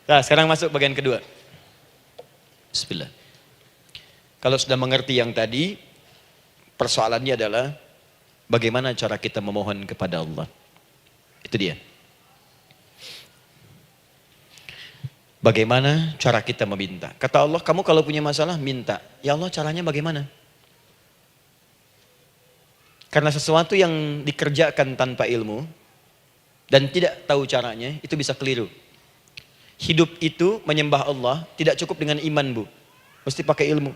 Nah, sekarang masuk bagian kedua. Bismillah. Kalau sudah mengerti yang tadi, persoalannya adalah bagaimana cara kita memohon kepada Allah. Itu dia. Bagaimana cara kita meminta? Kata Allah, kamu kalau punya masalah, minta. Ya Allah, caranya bagaimana? Karena sesuatu yang dikerjakan tanpa ilmu dan tidak tahu caranya, itu bisa keliru. Hidup itu menyembah Allah tidak cukup dengan iman, Bu. Mesti pakai ilmu.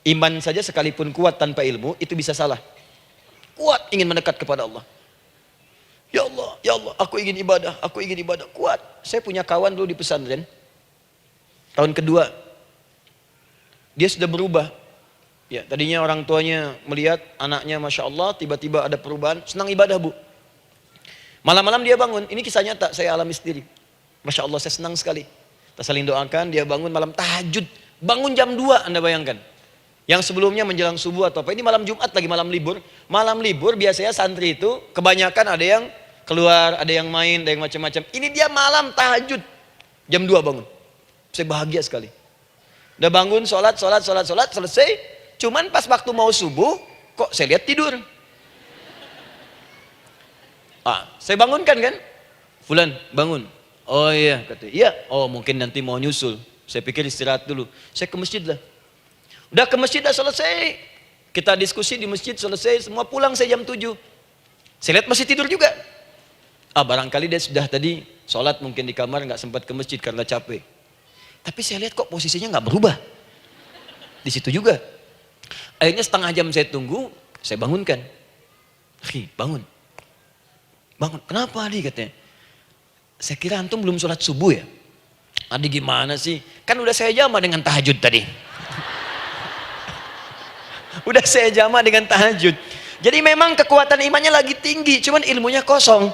Iman saja sekalipun kuat tanpa ilmu, itu bisa salah. Kuat ingin mendekat kepada Allah. Ya Allah, aku ingin ibadah, aku ingin ibadah. Kuat. Saya punya kawan dulu di pesantren. Tahun kedua, dia sudah berubah. Ya, tadinya orang tuanya melihat anaknya, Masya Allah, tiba-tiba ada perubahan. Senang ibadah, Bu. Malam-malam dia bangun. Ini kisah nyata, saya alami sendiri. Masya Allah, saya senang sekali. Kita saling doakan, dia bangun malam tahajud. Bangun jam 2, Anda bayangkan. Yang sebelumnya menjelang subuh atau apa. Ini malam Jumat lagi, malam libur. Malam libur biasanya santri itu kebanyakan ada yang keluar, ada yang main, ada yang macam-macam. Ini dia malam tahajud. Jam 2 bangun. Saya bahagia sekali. Udah bangun, sholat, selesai. Cuman pas waktu mau subuh, kok saya lihat tidur. Saya bangunkan kan. Fulan, bangun. Oh iya, kata. Iya, oh mungkin nanti mau nyusul. Saya pikir istirahat dulu. Saya ke masjid lah. Udah ke masjid, dah selesai. Kita diskusi di masjid, selesai. Semua pulang saya jam 7. Saya lihat masih tidur juga. Barangkali dia sudah tadi sholat mungkin di kamar, nggak sempat ke masjid karena capek. Tapi saya lihat kok posisinya nggak berubah. Di situ juga. Akhirnya setengah jam saya tunggu, saya bangunkan. Bangun. Bangun. Kenapa Adi, katanya? Saya kira antum belum sholat subuh ya. Adi gimana sih? Kan udah saya jama dengan tahajud tadi. Udah saya jama dengan tahajud. Jadi memang kekuatan imannya lagi tinggi, cuman ilmunya kosong.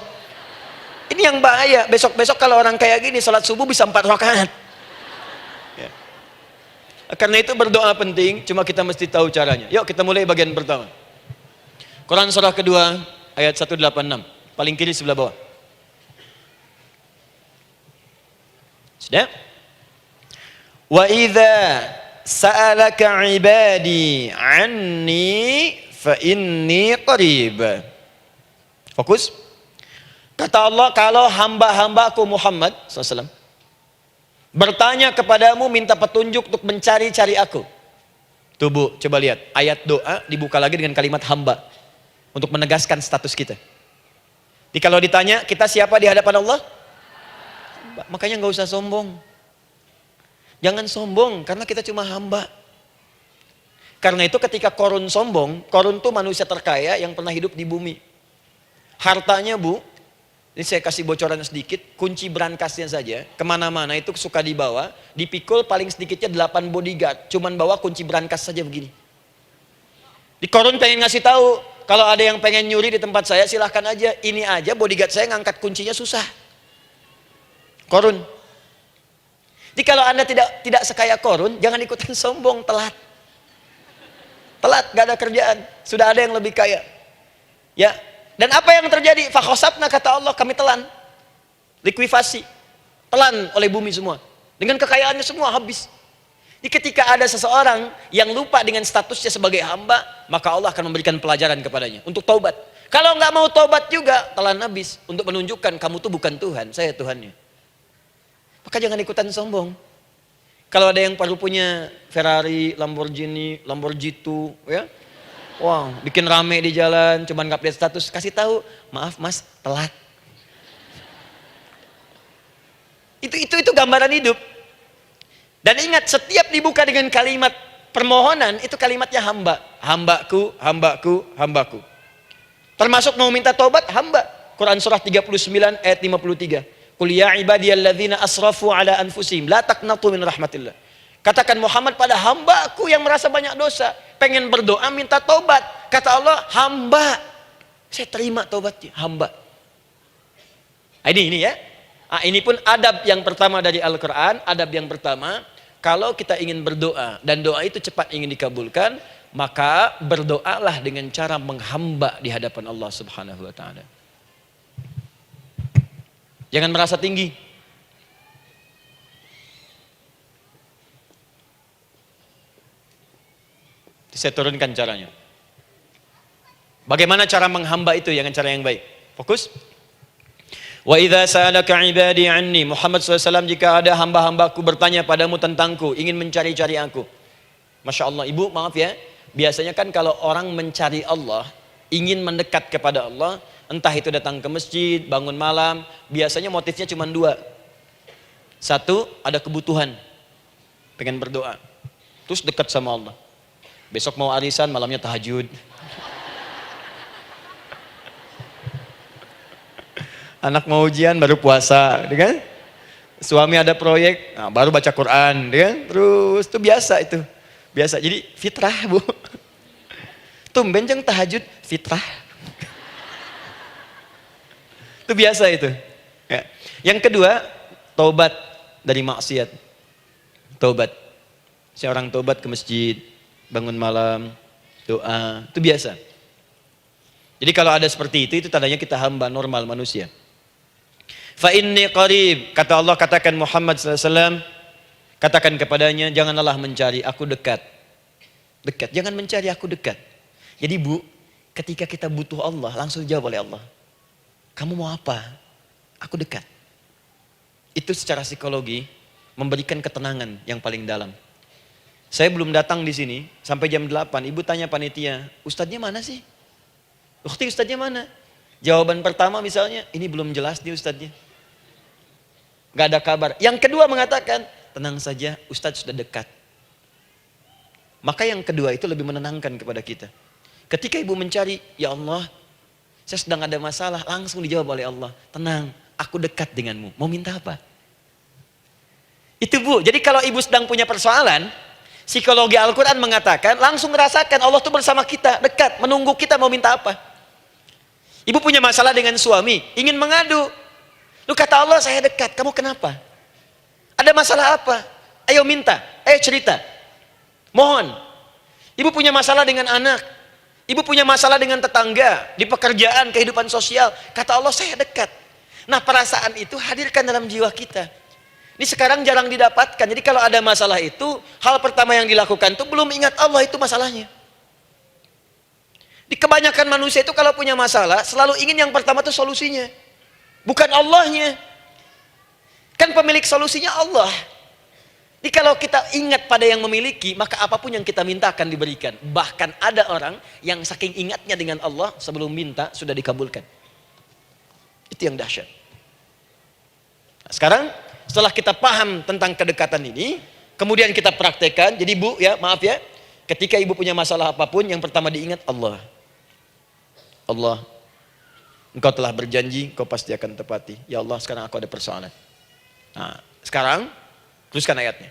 Ini yang bahaya. Besok-besok kalau orang kayak gini sholat subuh bisa 4 rakaat. Ya. Karena itu berdoa penting, cuma kita mesti tahu caranya. Yuk kita mulai bagian pertama. Quran surah kedua ayat 186, paling kiri sebelah bawah. Sudah? Wa idza sa'alaka ibadi anni fa inni qarib. Fokus. Kata Allah, kalau hamba-hambaku Muhammad SAW bertanya kepadamu, minta petunjuk untuk mencari-cari aku. Tuh Bu, coba lihat. Ayat doa dibuka lagi dengan kalimat hamba. Untuk menegaskan status kita. Jadi kalau ditanya, kita siapa di hadapan Allah? Makanya nggak usah sombong. Jangan sombong, karena kita cuma hamba. Karena itu ketika Korun sombong, Korun tuh manusia terkaya yang pernah hidup di bumi. Hartanya Bu, ini saya kasih bocoran sedikit, kunci berangkasnya saja, kemana-mana itu suka dibawa, dipikul paling sedikitnya 8 bodyguard, cuman bawa kunci berangkas saja begini. Di Korun pengen ngasih tahu, kalau ada yang pengen nyuri di tempat saya silahkan aja, ini aja bodyguard saya ngangkat kuncinya susah. Korun. Jadi kalau Anda tidak sekaya Korun, jangan ikutan sombong, telat. Telat, gak ada kerjaan. Sudah ada yang lebih kaya. Ya. Dan apa yang terjadi? Fakhosabna, kata Allah, kami telan. Likuifasi. Telan oleh bumi semua. Dengan kekayaannya semua habis. Jadi ketika ada seseorang yang lupa dengan statusnya sebagai hamba, maka Allah akan memberikan pelajaran kepadanya untuk taubat. Kalau nggak mau taubat juga, telan habis untuk menunjukkan kamu tuh bukan Tuhan, saya Tuhannya. Maka jangan ikutan sombong. Kalau ada yang baru punya Ferrari, Lamborghini, Lamborghini, ya, wah, bikin rame di jalan, cuman nggak update status, kasih tahu, maaf Mas, telat. Itu gambaran hidup. Dan ingat, setiap dibuka dengan kalimat permohonan, itu kalimatnya hamba. Hambaku, hambaku, hambaku. Termasuk mau minta taubat, hamba. Quran surah 39 ayat 53. Qul ya ibadiyalladzina asrafu ala anfusihim la taqnatu min rahmatillah. Katakan Muhammad pada hambaku yang merasa banyak dosa, pengen berdoa minta taubat. Kata Allah, hamba. Saya terima taubatnya, hamba. Ini ya. Ini pun adab yang pertama dari Al-Quran. Adab yang pertama, kalau kita ingin berdoa dan doa itu cepat ingin dikabulkan, maka berdoalah dengan cara menghamba di hadapan Allah Subhanahu wa taala. Jangan merasa tinggi. Saya turunkan caranya. Bagaimana cara menghamba itu dengan cara yang baik? Fokus. Wa idza sa'alaka ibadi anni, Muhammad SAW, jika ada hamba-hambaku bertanya padamu tentangku, ingin mencari-cari aku. Masya Allah, ibu maaf ya, biasanya kan kalau orang mencari Allah, ingin mendekat kepada Allah, entah itu datang ke masjid, bangun malam, biasanya motifnya cuma dua. Satu, ada kebutuhan, pengen berdoa, terus dekat sama Allah. Besok mau arisan, malamnya tahajud. Anak mau ujian, baru puasa, kan? Suami ada proyek, nah, baru baca Quran, kan? Terus itu biasa itu. Biasa, jadi fitrah bu. Tumben jeng tahajud, fitrah. Itu biasa itu. Ya. Yang kedua, taubat dari maksiat. Taubat. Seorang taubat ke masjid, bangun malam, doa, itu biasa. Jadi kalau ada seperti itu tandanya kita hamba normal manusia. Fa inni qarib, kata Allah, katakan Muhammad SAW, katakan kepadanya, janganlah mencari, aku dekat. Dekat, jangan mencari, aku dekat. Jadi bu, ketika kita butuh Allah, langsung dijawab oleh Allah. Kamu mau apa? Aku dekat. Itu secara psikologi memberikan ketenangan yang paling dalam. Saya belum datang di sini sampai jam 8, ibu tanya panitia, ustadznya mana sih? Ukti, ustadznya mana? Jawaban pertama misalnya, ini belum jelas nih ustadznya. Gak ada kabar. Yang kedua mengatakan, tenang saja, ustadz sudah dekat. Maka yang kedua itu lebih menenangkan kepada kita. Ketika ibu mencari, ya Allah, saya sedang ada masalah, langsung dijawab oleh Allah. Tenang, aku dekat denganmu. Mau minta apa? Itu bu, jadi kalau ibu sedang punya persoalan, psikologi Al-Quran mengatakan, langsung rasakan Allah tuh bersama kita, dekat, menunggu kita mau minta apa. Ibu punya masalah dengan suami, ingin mengadu. Lu kata Allah, saya dekat, kamu kenapa? Ada masalah apa? Ayo minta, ayo cerita. Mohon. Ibu punya masalah dengan anak. Ibu punya masalah dengan tetangga, di pekerjaan, kehidupan sosial. Kata Allah, saya dekat. Nah perasaan itu hadirkan dalam jiwa kita. Ini sekarang jarang didapatkan. Jadi kalau ada masalah itu, hal pertama yang dilakukan itu belum ingat Allah itu masalahnya. Di kebanyakan manusia itu kalau punya masalah, selalu ingin yang pertama itu solusinya. Bukan Allahnya. Kan pemilik solusinya Allah. Jadi kalau kita ingat pada yang memiliki, maka apapun yang kita minta akan diberikan. Bahkan ada orang yang saking ingatnya dengan Allah, sebelum minta sudah dikabulkan. Itu yang dahsyat. Nah, sekarang setelah kita paham tentang kedekatan ini, kemudian kita praktekkan. Jadi bu ya, maaf ya, ketika ibu punya masalah apapun, yang pertama diingat Allah. Allah, Engkau telah berjanji, Engkau pasti akan tepati. Ya Allah, sekarang aku ada persoalan. Nah, sekarang teruskan ayatnya.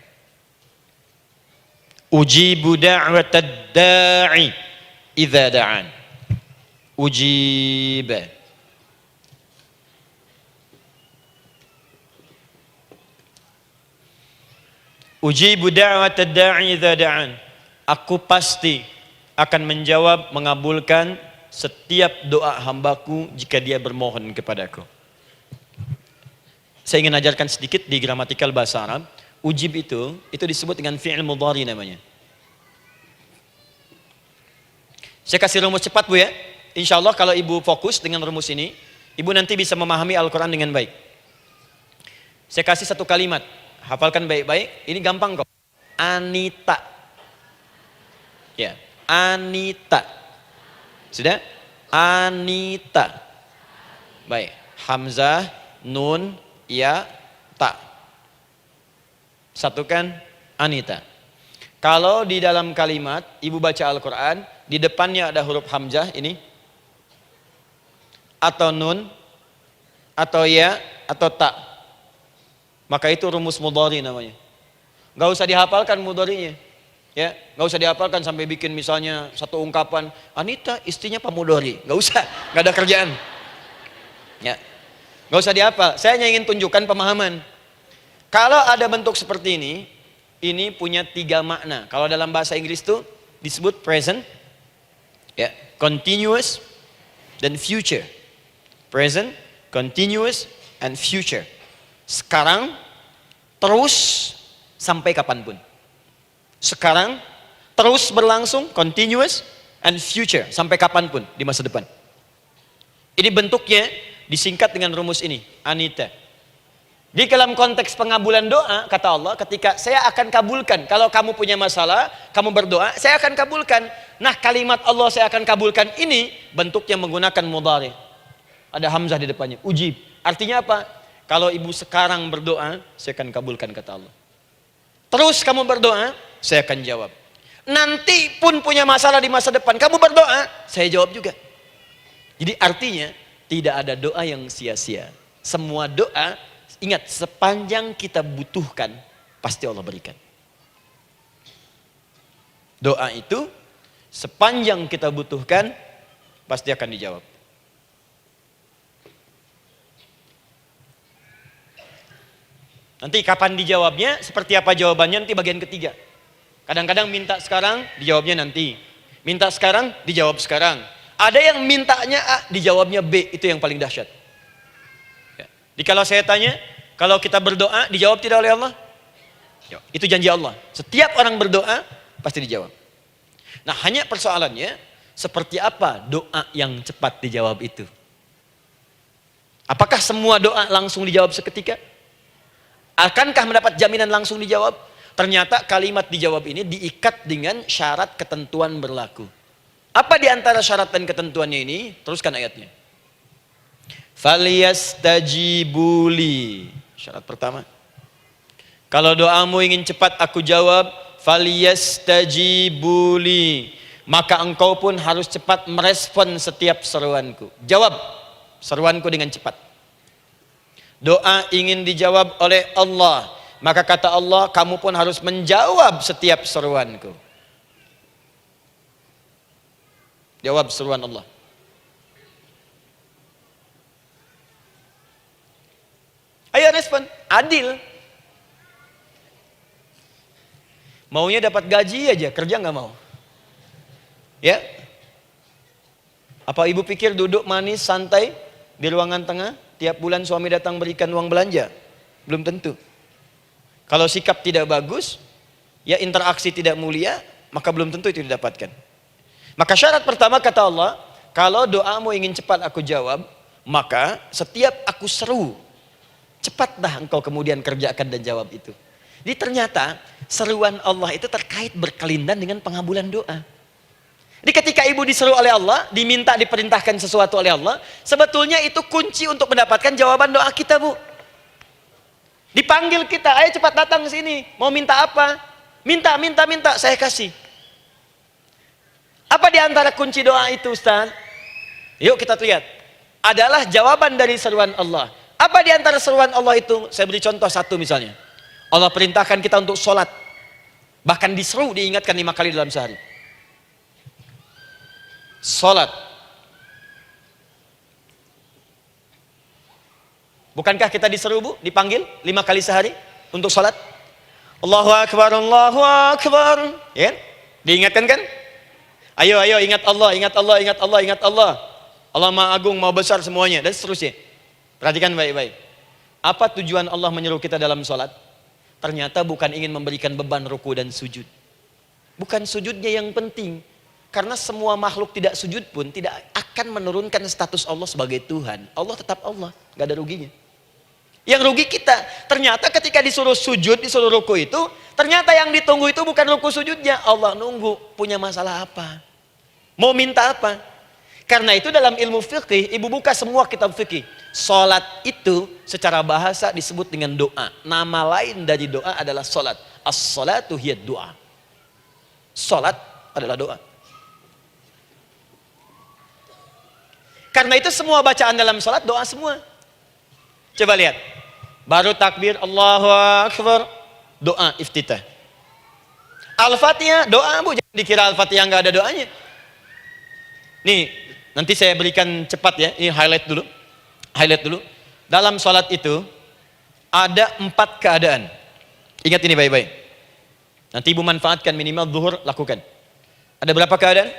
Ujibu da'watad da'i idza da'an. Ujiba. Ujibu da'watad da'i idza da'an. Aku pasti akan menjawab, mengabulkan setiap doa hambaku jika dia bermohon kepadaku. Saya ingin ajarkan sedikit di gramatikal bahasa Arab. Ujib itu disebut dengan fi'il mudhari namanya. Saya kasih rumus cepat bu ya. Insya Allah kalau ibu fokus dengan rumus ini, ibu nanti bisa memahami Al-Quran dengan baik. Saya kasih satu kalimat, hafalkan baik-baik. Ini gampang kok. Anita. Ya, Anita. Sudah? Anita. Baik. Hamzah, nun, ya, ta. Satukan Anita. Kalau di dalam kalimat ibu baca Al-Quran, di depannya ada huruf hamzah ini, atau nun, atau ya, atau ta, maka itu rumus mudhari namanya. Gak usah dihafalkan mudharinya. Ya, nggak usah dihafalkan sampai bikin misalnya satu ungkapan, Anita istrinya Pak Mudhari, nggak usah, nggak ada kerjaan. Ya, nggak usah dihafal. Saya hanya ingin tunjukkan pemahaman. Kalau ada bentuk seperti ini punya 3 makna. Kalau dalam bahasa Inggris itu disebut present, ya, continuous, dan future. Present, continuous, and future. Sekarang, terus, sampai kapanpun. Sekarang, Terus berlangsung, continuous, and future. Sampai kapanpun di masa depan. Ini bentuknya disingkat dengan rumus ini, Anita. Di dalam konteks pengabulan doa, kata Allah, ketika saya akan kabulkan. Kalau kamu punya masalah, kamu berdoa, saya akan kabulkan. Nah, kalimat Allah saya akan kabulkan ini, bentuknya menggunakan mudhari. Ada hamzah di depannya, ujib. Artinya apa? Kalau ibu sekarang berdoa, saya akan kabulkan, kata Allah. Terus kamu berdoa, saya akan jawab. Nanti pun punya masalah di masa depan, kamu berdoa, saya jawab juga. Jadi artinya, tidak ada doa yang sia-sia. Semua doa, ingat, sepanjang kita butuhkan, pasti Allah berikan. Doa itu, sepanjang kita butuhkan, pasti akan dijawab. Nanti kapan dijawabnya, seperti apa jawabannya, nanti bagian ketiga. Kadang-kadang minta sekarang, dijawabnya nanti. Minta sekarang, dijawab sekarang. Ada yang mintanya A, dijawabnya B, itu yang paling dahsyat. Ya. Jadi kalau saya tanya, kalau kita berdoa, dijawab tidak oleh Allah? Ya, itu janji Allah. Setiap orang berdoa, pasti dijawab. Nah, hanya persoalannya, seperti apa doa yang cepat dijawab itu? Apakah semua doa langsung dijawab seketika? Akankah mendapat jaminan langsung dijawab? Ternyata kalimat dijawab ini diikat dengan syarat ketentuan berlaku. Apa di antara syarat dan ketentuannya ini? Teruskan ayatnya. Falyastajibuli. Syarat pertama. Kalau doamu ingin cepat aku jawab, falyastajibuli. Maka engkau pun harus cepat merespon setiap seruanku. Jawab seruanku dengan cepat. Doa ingin dijawab oleh Allah, maka kata Allah, kamu pun harus menjawab setiap seruanku. Jawab seruan Allah. Ayo respon, adil. Maunya dapat gaji aja, kerja nggak mau. Ya? Apa ibu pikir duduk manis, santai di ruangan tengah, tiap bulan suami datang berikan uang belanja? Belum tentu. Kalau sikap tidak bagus, ya interaksi tidak mulia, maka belum tentu itu didapatkan. Maka syarat pertama kata Allah, kalau doamu ingin cepat aku jawab, maka setiap aku seru, cepatlah engkau kemudian kerjakan dan jawab itu. Jadi ternyata seruan Allah itu terkait berkelindan dengan pengabulan doa. Jadi ketika ibu diseru oleh Allah, diminta diperintahkan sesuatu oleh Allah, sebetulnya itu kunci untuk mendapatkan jawaban doa kita, Bu. Dipanggil kita, ayo cepat datang ke sini, mau minta apa? Minta, saya kasih. Apa di antara kunci doa itu, Ustaz? Yuk kita lihat. Adalah jawaban dari seruan Allah. Apa di antara seruan Allah itu? Saya beri contoh satu misalnya. Allah perintahkan kita untuk sholat. Bahkan diseru, diingatkan 5 kali dalam sehari. Sholat. Bukankah kita diseru, Bu? Dipanggil 5 kali sehari untuk sholat? Allahu Akbar, Allahu Akbar. Ya? Diingatkan kan? Ayo ingat Allah, ingat Allah, ingat Allah, ingat Allah. Allah Maha Agung, Maha Besar semuanya, dan seterusnya. Perhatikan baik-baik. Apa tujuan Allah menyuruh kita dalam sholat? Ternyata bukan ingin memberikan beban ruku dan sujud. Bukan sujudnya yang penting. Karena semua makhluk tidak sujud pun tidak akan menurunkan status Allah sebagai Tuhan. Allah tetap Allah, gak ada ruginya. Yang rugi kita, ternyata ketika disuruh sujud, disuruh ruku itu, ternyata yang ditunggu itu bukan ruku sujudnya. Allah nunggu, punya masalah apa? Mau minta apa? Karena itu dalam ilmu fikih, ibu buka semua kitab fikih. Salat itu secara bahasa disebut dengan doa. Nama lain dari doa adalah salat. As-salatu hiya doa. Salat adalah doa. Karena itu semua bacaan dalam salat doa semua. Coba lihat. Baru takbir Allahu Akbar, doa iftitah. Al-Fatihah doa, Bu, jangan dikira Al-Fatihah nggak ada doanya. Nih, nanti saya berikan cepat ya, ini highlight dulu. Highlight dulu. Dalam sholat itu ada 4 keadaan. Ingat ini baik-baik. Nanti ibu manfaatkan, minimal zuhur lakukan. Ada berapa keadaan?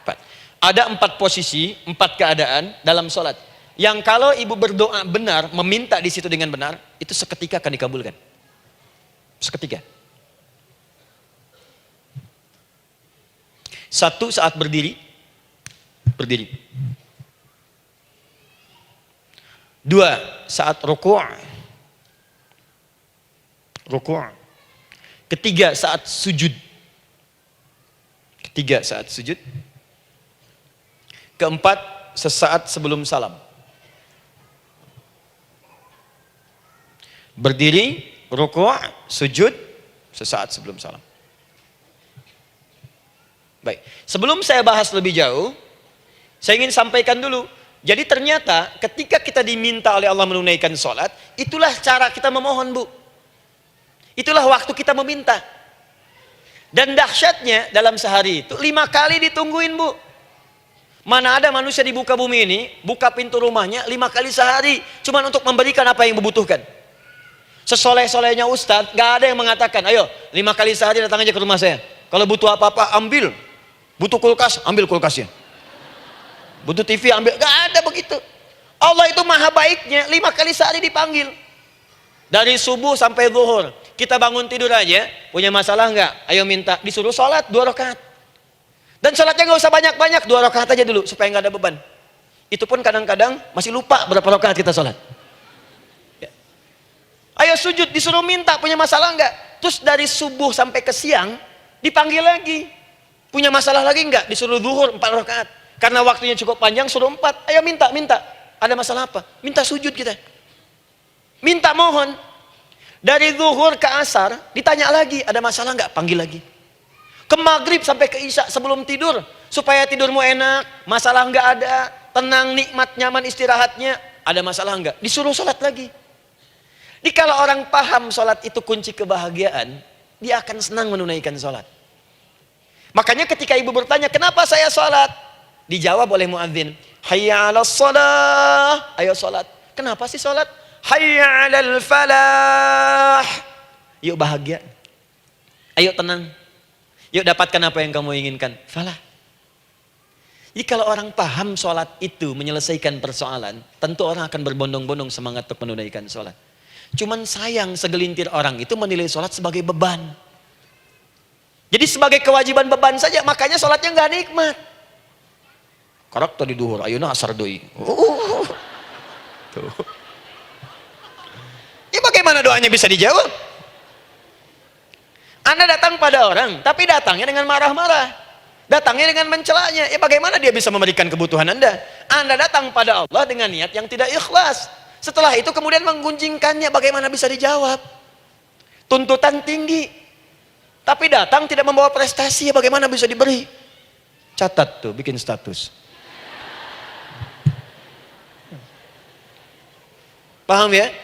4. Ada 4 posisi, 4 keadaan dalam sholat. Yang kalau ibu berdoa benar, meminta di situ dengan benar, itu seketika akan dikabulkan. Seketika. Satu, saat berdiri. Berdiri. Dua, saat rukuk. Rukuk. Ketiga, saat sujud. Ketiga, saat sujud. Keempat, sesaat sebelum salam. Berdiri, rukuk, sujud, sesaat sebelum salam. Baik, sebelum saya bahas lebih jauh, saya ingin sampaikan dulu. Jadi ternyata ketika kita diminta oleh Allah menunaikan sholat, itulah cara kita memohon, Bu. Itulah waktu kita meminta. Dan dahsyatnya dalam sehari itu 5 kali ditungguin, Bu. Mana ada manusia di muka bumi ini buka pintu rumahnya 5 kali sehari cuman untuk memberikan apa yang dibutuhkan. Sesoleh-solehnya Ustadz, gak ada yang mengatakan, ayo 5 kali sehari datang aja ke rumah saya. Kalau butuh apa-apa ambil. Butuh kulkas, ambil kulkasnya. Butuh TV, ambil. Gak ada begitu. Allah itu maha baiknya, 5 kali sehari dipanggil. Dari subuh sampai zuhur. Kita bangun tidur aja, punya masalah nggak? Ayo minta, disuruh sholat 2 rakaat. Dan sholatnya nggak usah banyak-banyak, 2 rakaat aja dulu supaya nggak ada beban. Itu pun kadang-kadang masih lupa berapa rakaat kita sholat. Ya. Ayo sujud, disuruh minta, punya masalah nggak? Terus dari subuh sampai ke siang dipanggil lagi. Punya masalah lagi nggak? Disuruh zuhur 4 rakaat. Karena waktunya cukup panjang, suruh 4. Ayo minta. Ada masalah apa? Minta sujud kita. Minta mohon. Dari zuhur ke asar ditanya lagi, ada masalah nggak? Panggil lagi. Ke maghrib sampai ke isya sebelum tidur, supaya tidurmu enak, masalah nggak ada, tenang, nikmat, nyaman istirahatnya. Ada masalah nggak? Disuruh sholat lagi. Jadi kalau orang paham sholat itu kunci kebahagiaan, dia akan senang menunaikan sholat. Makanya ketika ibu bertanya, kenapa saya sholat? Dijawab oleh muadzin, hayya 'alas shalah, ayo sholat. Kenapa sih sholat? Hayya 'alal falah. Yuk bahagia. Ayo tenang. Yuk dapatkan apa yang kamu inginkan. Falah. Jadi kalau orang paham sholat itu menyelesaikan persoalan, tentu orang akan berbondong-bondong semangat untuk menunaikan sholat. Cuman sayang segelintir orang itu menilai sholat sebagai beban. Jadi sebagai kewajiban beban saja, makanya sholatnya nggak nikmat. Karak tadi duhur, ayeuna asar doi. Tuh. Ya bagaimana doanya bisa dijawab? Anda datang pada orang, tapi datangnya dengan marah-marah. Datangnya dengan mencelanya. Ya bagaimana dia bisa memberikan kebutuhan Anda? Anda datang pada Allah dengan niat yang tidak ikhlas. Setelah itu kemudian menggunjingkannya, bagaimana bisa dijawab? Tuntutan tinggi. Tapi datang tidak membawa prestasi, ya bagaimana bisa diberi? Catat tuh, bikin status. Paham ya?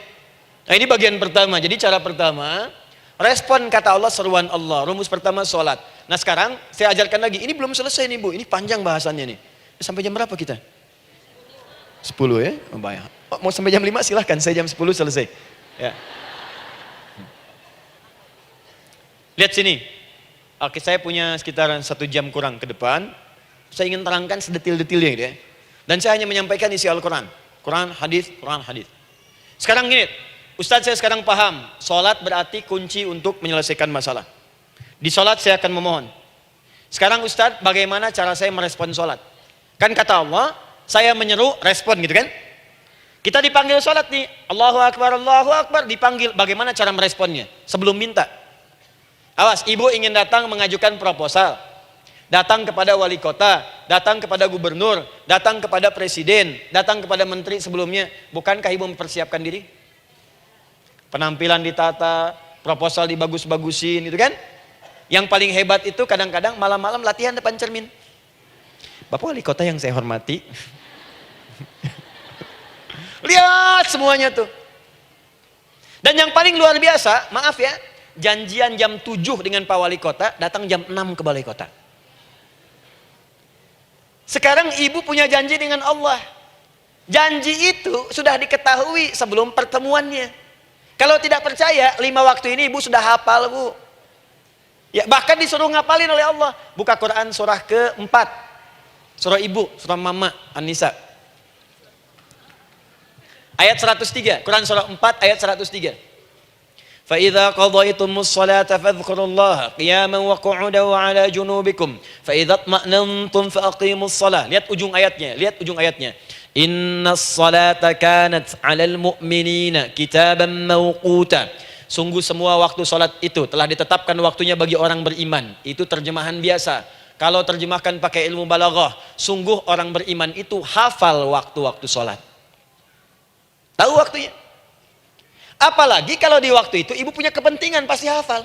Nah ini bagian pertama. Jadi cara pertama, respon kata Allah, seruan Allah. Rumus pertama sholat. Nah sekarang saya ajarkan lagi. Ini belum selesai nih Bu. Ini panjang bahasannya nih. Sampai jam berapa kita? 10 ya? Mau sampai jam 5 silahkan. Saya jam 10 selesai. Ya. Lihat sini. Oke, saya punya sekitar 1 jam kurang ke depan. Saya ingin terangkan sedetil-detilnya gitu ya. Dan saya hanya menyampaikan isi Al-Quran. Quran, hadis, Quran, hadis. Sekarang gini, Ustadz saya sekarang paham, sholat berarti kunci untuk menyelesaikan masalah. Di sholat saya akan memohon. Sekarang Ustadz, bagaimana cara saya merespon sholat? Kan kata Allah, saya menyeru, respon gitu kan? Kita dipanggil sholat nih, Allahu Akbar, dipanggil. Bagaimana cara meresponnya? Sebelum minta. Awas, ibu ingin datang mengajukan proposal. Datang kepada wali kota, datang kepada gubernur, datang kepada presiden, datang kepada menteri sebelumnya. Bukankah ibu mempersiapkan diri? Penampilan ditata, proposal dibagus-bagusin, itu kan? Yang paling hebat itu kadang-kadang malam-malam latihan depan cermin. Bapak wali kota yang saya hormati. Lihat semuanya tuh. Dan yang paling luar biasa, maaf ya, janjian jam 7 dengan Pak Wali Kota, datang jam 6 ke Balai Kota. Sekarang ibu punya janji dengan Allah. Janji itu sudah diketahui sebelum pertemuannya. Kalau tidak percaya, 5 waktu ini ibu sudah hafal Bu. Ya, bahkan disuruh ngapalin oleh Allah. Buka Quran surah ke-4. Surah ibu, surah mama, An-Nisa. Ayat 103, Quran surah 4 ayat 103. Fa idza qadaytumus salata fadhkurullaha qiyaman wa qu'udan wa 'ala junubikum fa idza tma'nantum fa aqimus shalah. Lihat ujung ayatnya, lihat ujung ayatnya. Innas salata kanat 'alal mu'minina kitaban mawquta. Sungguh semua waktu salat itu telah ditetapkan waktunya bagi orang beriman. Itu terjemahan biasa. Kalau terjemahkan pakai ilmu balaghah, sungguh orang beriman itu hafal waktu-waktu salat. Tahu waktunya. Apalagi kalau di waktu itu ibu punya kepentingan, pasti hafal.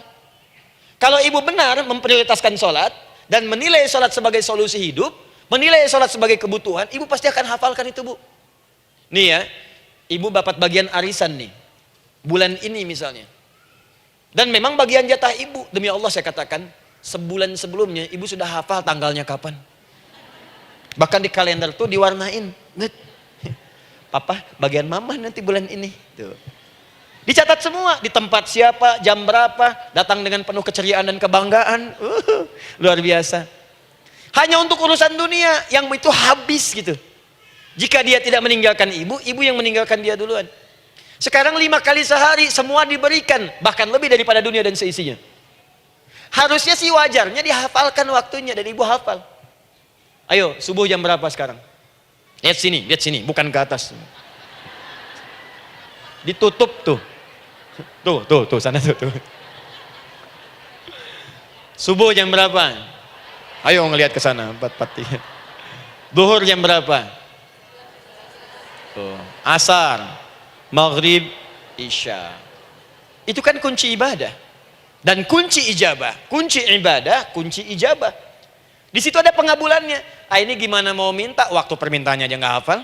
Kalau ibu benar memprioritaskan sholat dan menilai sholat sebagai solusi hidup, menilai sholat sebagai kebutuhan, ibu pasti akan hafalkan itu, Bu. Nih ya, ibu dapat bagian arisan nih, bulan ini misalnya. Dan memang bagian jatah ibu, demi Allah saya katakan, sebulan sebelumnya ibu sudah hafal tanggalnya kapan. Bahkan di kalender tuh diwarnain. Papa, bagian mama nanti bulan ini. Tuh. Dicatat semua, di tempat siapa, jam berapa, datang dengan penuh keceriaan dan kebanggaan. Luar biasa. Hanya untuk urusan dunia, yang itu habis gitu. Jika dia tidak meninggalkan ibu, ibu yang meninggalkan dia duluan. Sekarang 5 kali sehari, semua diberikan, bahkan lebih daripada dunia dan seisinya. Harusnya sih wajarnya dihafalkan waktunya, dan ibu hafal. Ayo, subuh jam berapa sekarang? Lihat sini, bukan ke atas. Ditutup tuh. Tuh, sana tuh. Subuh jam berapa? Ayo ngelihat ke sana, 4:43. Duhur jam berapa? Tuh, asar, maghrib, isya. Itu kan kunci ibadah. Dan kunci ijabah, kunci ibadah, kunci ijabah. Di situ ada pengabulannya. Ini gimana mau minta, waktu permintaannya aja nggak hafal.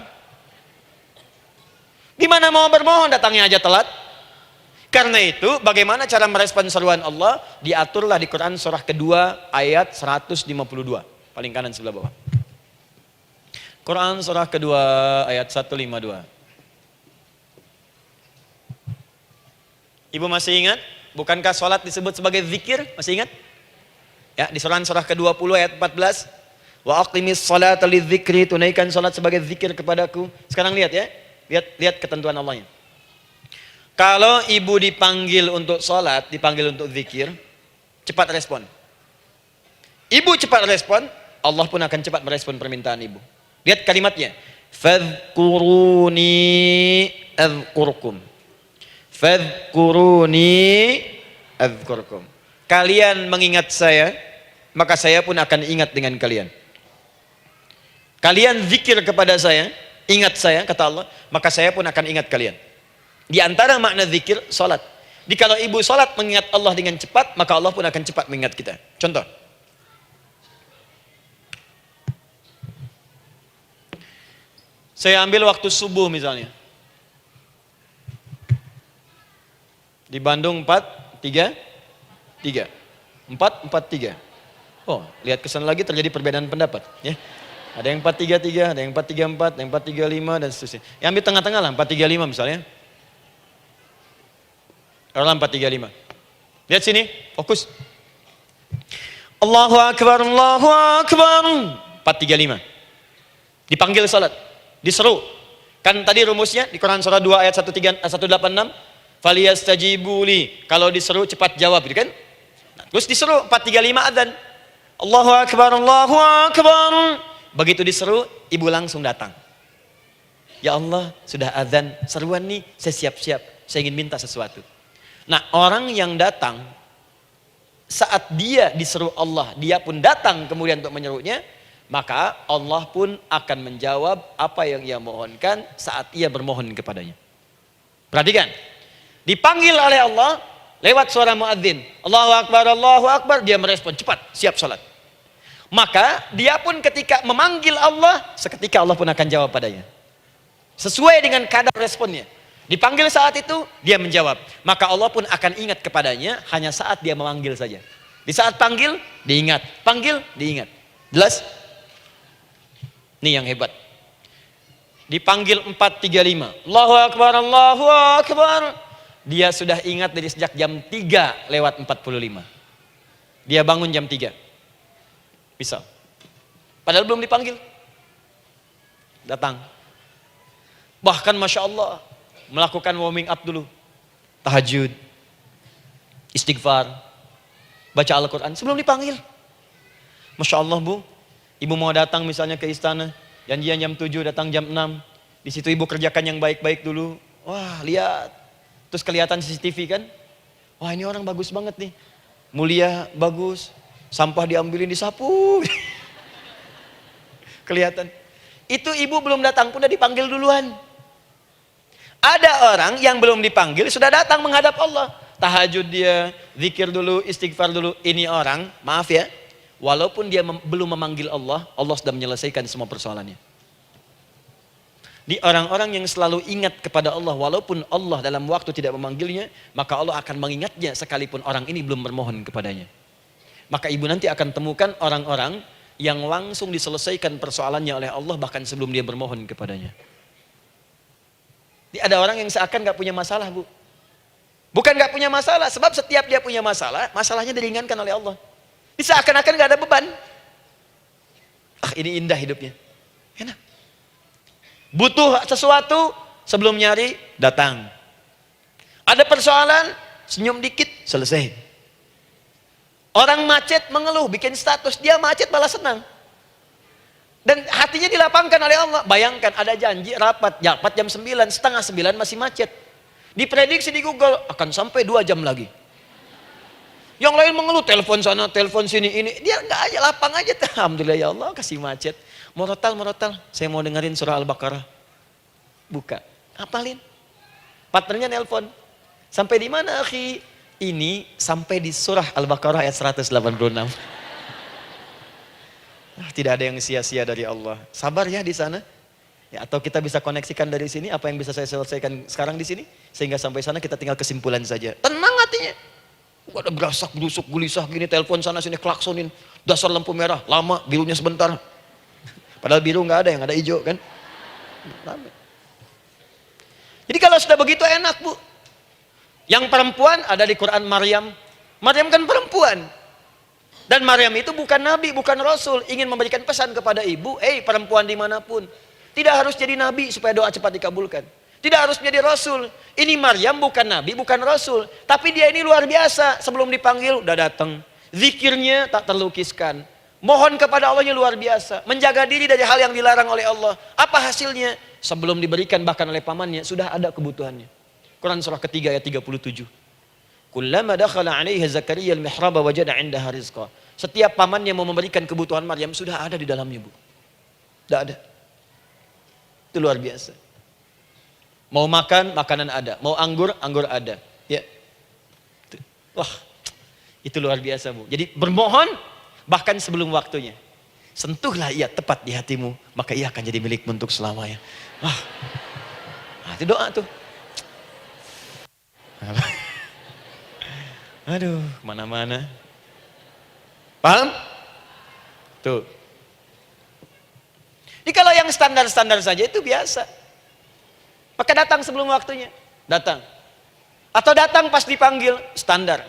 Gimana mau bermohon, datangnya aja telat. Karena itu bagaimana cara merespon seruan Allah, diaturlah di Quran surah kedua ayat 152, paling kanan sebelah bawah. Quran surah kedua ayat 152. Ibu masih ingat? Bukankah sholat disebut sebagai zikir? Masih ingat? Ya, di surah ke-20 ayat 14. Wa aqimis sholata lidzikri, tunaikan sholat sebagai zikir kepadaku. Sekarang lihat ya. Lihat ketentuan Allahnya. Kalau ibu dipanggil untuk sholat, dipanggil untuk zikir, cepat respon. Ibu cepat respon, Allah pun akan cepat merespon permintaan ibu. Lihat kalimatnya. Fadhkuruni adzkurkum. Fadhkuruni adzkurkum. Kalian mengingat saya, maka saya pun akan ingat dengan kalian. Kalian zikir kepada saya, ingat saya, kata Allah, maka saya pun akan ingat kalian. Di antara makna zikir, salat. Jikalau ibu salat mengingat Allah dengan cepat, maka Allah pun akan cepat mengingat kita. Contoh. Saya ambil waktu subuh misalnya. Di Bandung 4:43. 4:43. Oh, lihat kesan lagi terjadi perbedaan pendapat, ya. Ada yang 4:33, ada yang 4:34, ada yang 4:35 dan seterusnya. Yang ambil tengah-tengah lah, 4:35 misalnya. Orang 4:35. Lihat sini, fokus. Allahu Akbar, Allahu Akbar. 4:35. Dipanggil salat, diseru. Kan tadi rumusnya di Quran surah 2 ayat 186. Faliyastajibuli. Kalau diseru cepat jawab, gitu kan? Nah, terus diseru 4:35 adzan. Allahu Akbar, Allahu Akbar. Begitu diseru, ibu langsung datang. Ya Allah, sudah adzan, seruan nih, saya siap-siap, saya ingin minta sesuatu. Nah, orang yang datang saat dia diseru Allah, dia pun datang kemudian untuk menyerunya, maka Allah pun akan menjawab apa yang ia mohonkan saat ia bermohon kepadanya. Perhatikan, dipanggil oleh Allah lewat suara muadzin, Allahu Akbar, dia merespon cepat, siap sholat. Maka dia pun ketika memanggil Allah, seketika Allah pun akan jawab padanya. Sesuai dengan kadar responnya. Dipanggil saat itu, dia menjawab. Maka Allah pun akan ingat kepadanya hanya saat dia memanggil saja. Di saat panggil, diingat. Panggil, diingat. Jelas? Ini yang hebat. Dipanggil 4:35. Allahu Akbar, Allahu Akbar. Dia sudah ingat dari sejak jam 3:45. Dia bangun jam 3. Bisa. Padahal belum dipanggil. Datang. Bahkan Masya Allah, melakukan warming up dulu. Tahajud. istighfar, baca Al-Quran sebelum dipanggil. Masya Allah Bu, ibu mau datang misalnya ke istana, janjian jam 7, datang jam 6. Di situ ibu kerjakan yang baik-baik dulu. Wah lihat, terus kelihatan CCTV kan. Wah ini orang bagus banget nih, mulia, bagus. Sampah diambilin, disapu. Kelihatan. Itu ibu belum datang pun udah dipanggil duluan. Ada orang yang belum dipanggil sudah datang menghadap Allah. Tahajud dia, zikir dulu, istighfar dulu. Ini orang, maaf ya, walaupun dia belum memanggil Allah, Allah sudah menyelesaikan semua persoalannya. Di orang-orang yang selalu ingat kepada Allah, walaupun Allah dalam waktu tidak memanggilnya, maka Allah akan mengingatnya sekalipun orang ini belum bermohon kepadanya. Maka ibu nanti akan temukan orang-orang yang langsung diselesaikan persoalannya oleh Allah bahkan sebelum dia bermohon kepadanya. Ada orang yang seakan gak punya masalah Bu. Bukan gak punya masalah, sebab setiap dia punya masalah, masalahnya diringankan oleh Allah. Seakan-akan gak ada beban. Ini indah hidupnya. Enak. Butuh sesuatu, sebelum nyari, datang. Ada persoalan, senyum dikit, selesai. Orang macet mengeluh, bikin status, dia macet malah senang. Dan hatinya dilapangkan oleh Allah. Bayangkan ada janji rapat jam 9, setengah 9 masih macet. Diprediksi di Google akan sampai 2 jam lagi. Yang lain mengeluh, telepon sana, telepon sini, ini. Dia nggak aja, lapang aja. Alhamdulillah ya Allah kasih macet. Morotal, saya mau dengerin surah Al-Baqarah. Buka, hafalin. Partnernya nelpon. Sampai di mana akhi? Ini sampai di surah Al-Baqarah ayat 186. Tidak ada yang sia-sia dari Allah. Sabar ya di sana. Ya, atau kita bisa koneksikan dari sini apa yang bisa saya selesaikan sekarang di sini sehingga sampai sana kita tinggal kesimpulan saja. Tenang hatinya. Gak ada gerasak, berusuk, gelisah gini, telepon sana sini, klaksonin, dasar lampu merah, lama, birunya sebentar. Padahal biru nggak ada, yang ada hijau kan. Jadi kalau sudah begitu enak Bu. Yang perempuan ada di Quran Maryam. Maryam kan perempuan. Dan Maryam itu bukan nabi, bukan rasul. Ingin memberikan pesan kepada ibu, perempuan dimanapun. Tidak harus jadi nabi supaya doa cepat dikabulkan. Tidak harus menjadi rasul. Ini Maryam bukan nabi, bukan rasul. Tapi dia ini luar biasa. Sebelum dipanggil udah datang. Zikirnya tak terlukiskan. Mohon kepada Allahnya luar biasa. Menjaga diri dari hal yang dilarang oleh Allah. Apa hasilnya? Sebelum diberikan bahkan oleh pamannya sudah ada kebutuhannya. Quran surah ketiga ayat 37. Kullama dakhala 'alaiha Zakaria al-mihraba wajada 'indaha rizqa. Setiap pamannya mau memberikan kebutuhan Maryam sudah ada di dalamnya, Bu. Sudah ada. Itu luar biasa. Mau makan, makanan ada. Mau anggur, anggur ada. Ya. Wah, itu luar biasa, Bu. Jadi bermohon bahkan sebelum waktunya. Sentuhlah ia tepat di hatimu, maka ia akan jadi milikmu untuk selamanya. Wah. Nah, itu doa tuh. Aduh, mana-mana. Paham? Tuh. Jadi kalau yang standar-standar saja itu biasa. Maka datang sebelum waktunya. Datang. Atau datang pas dipanggil, standar.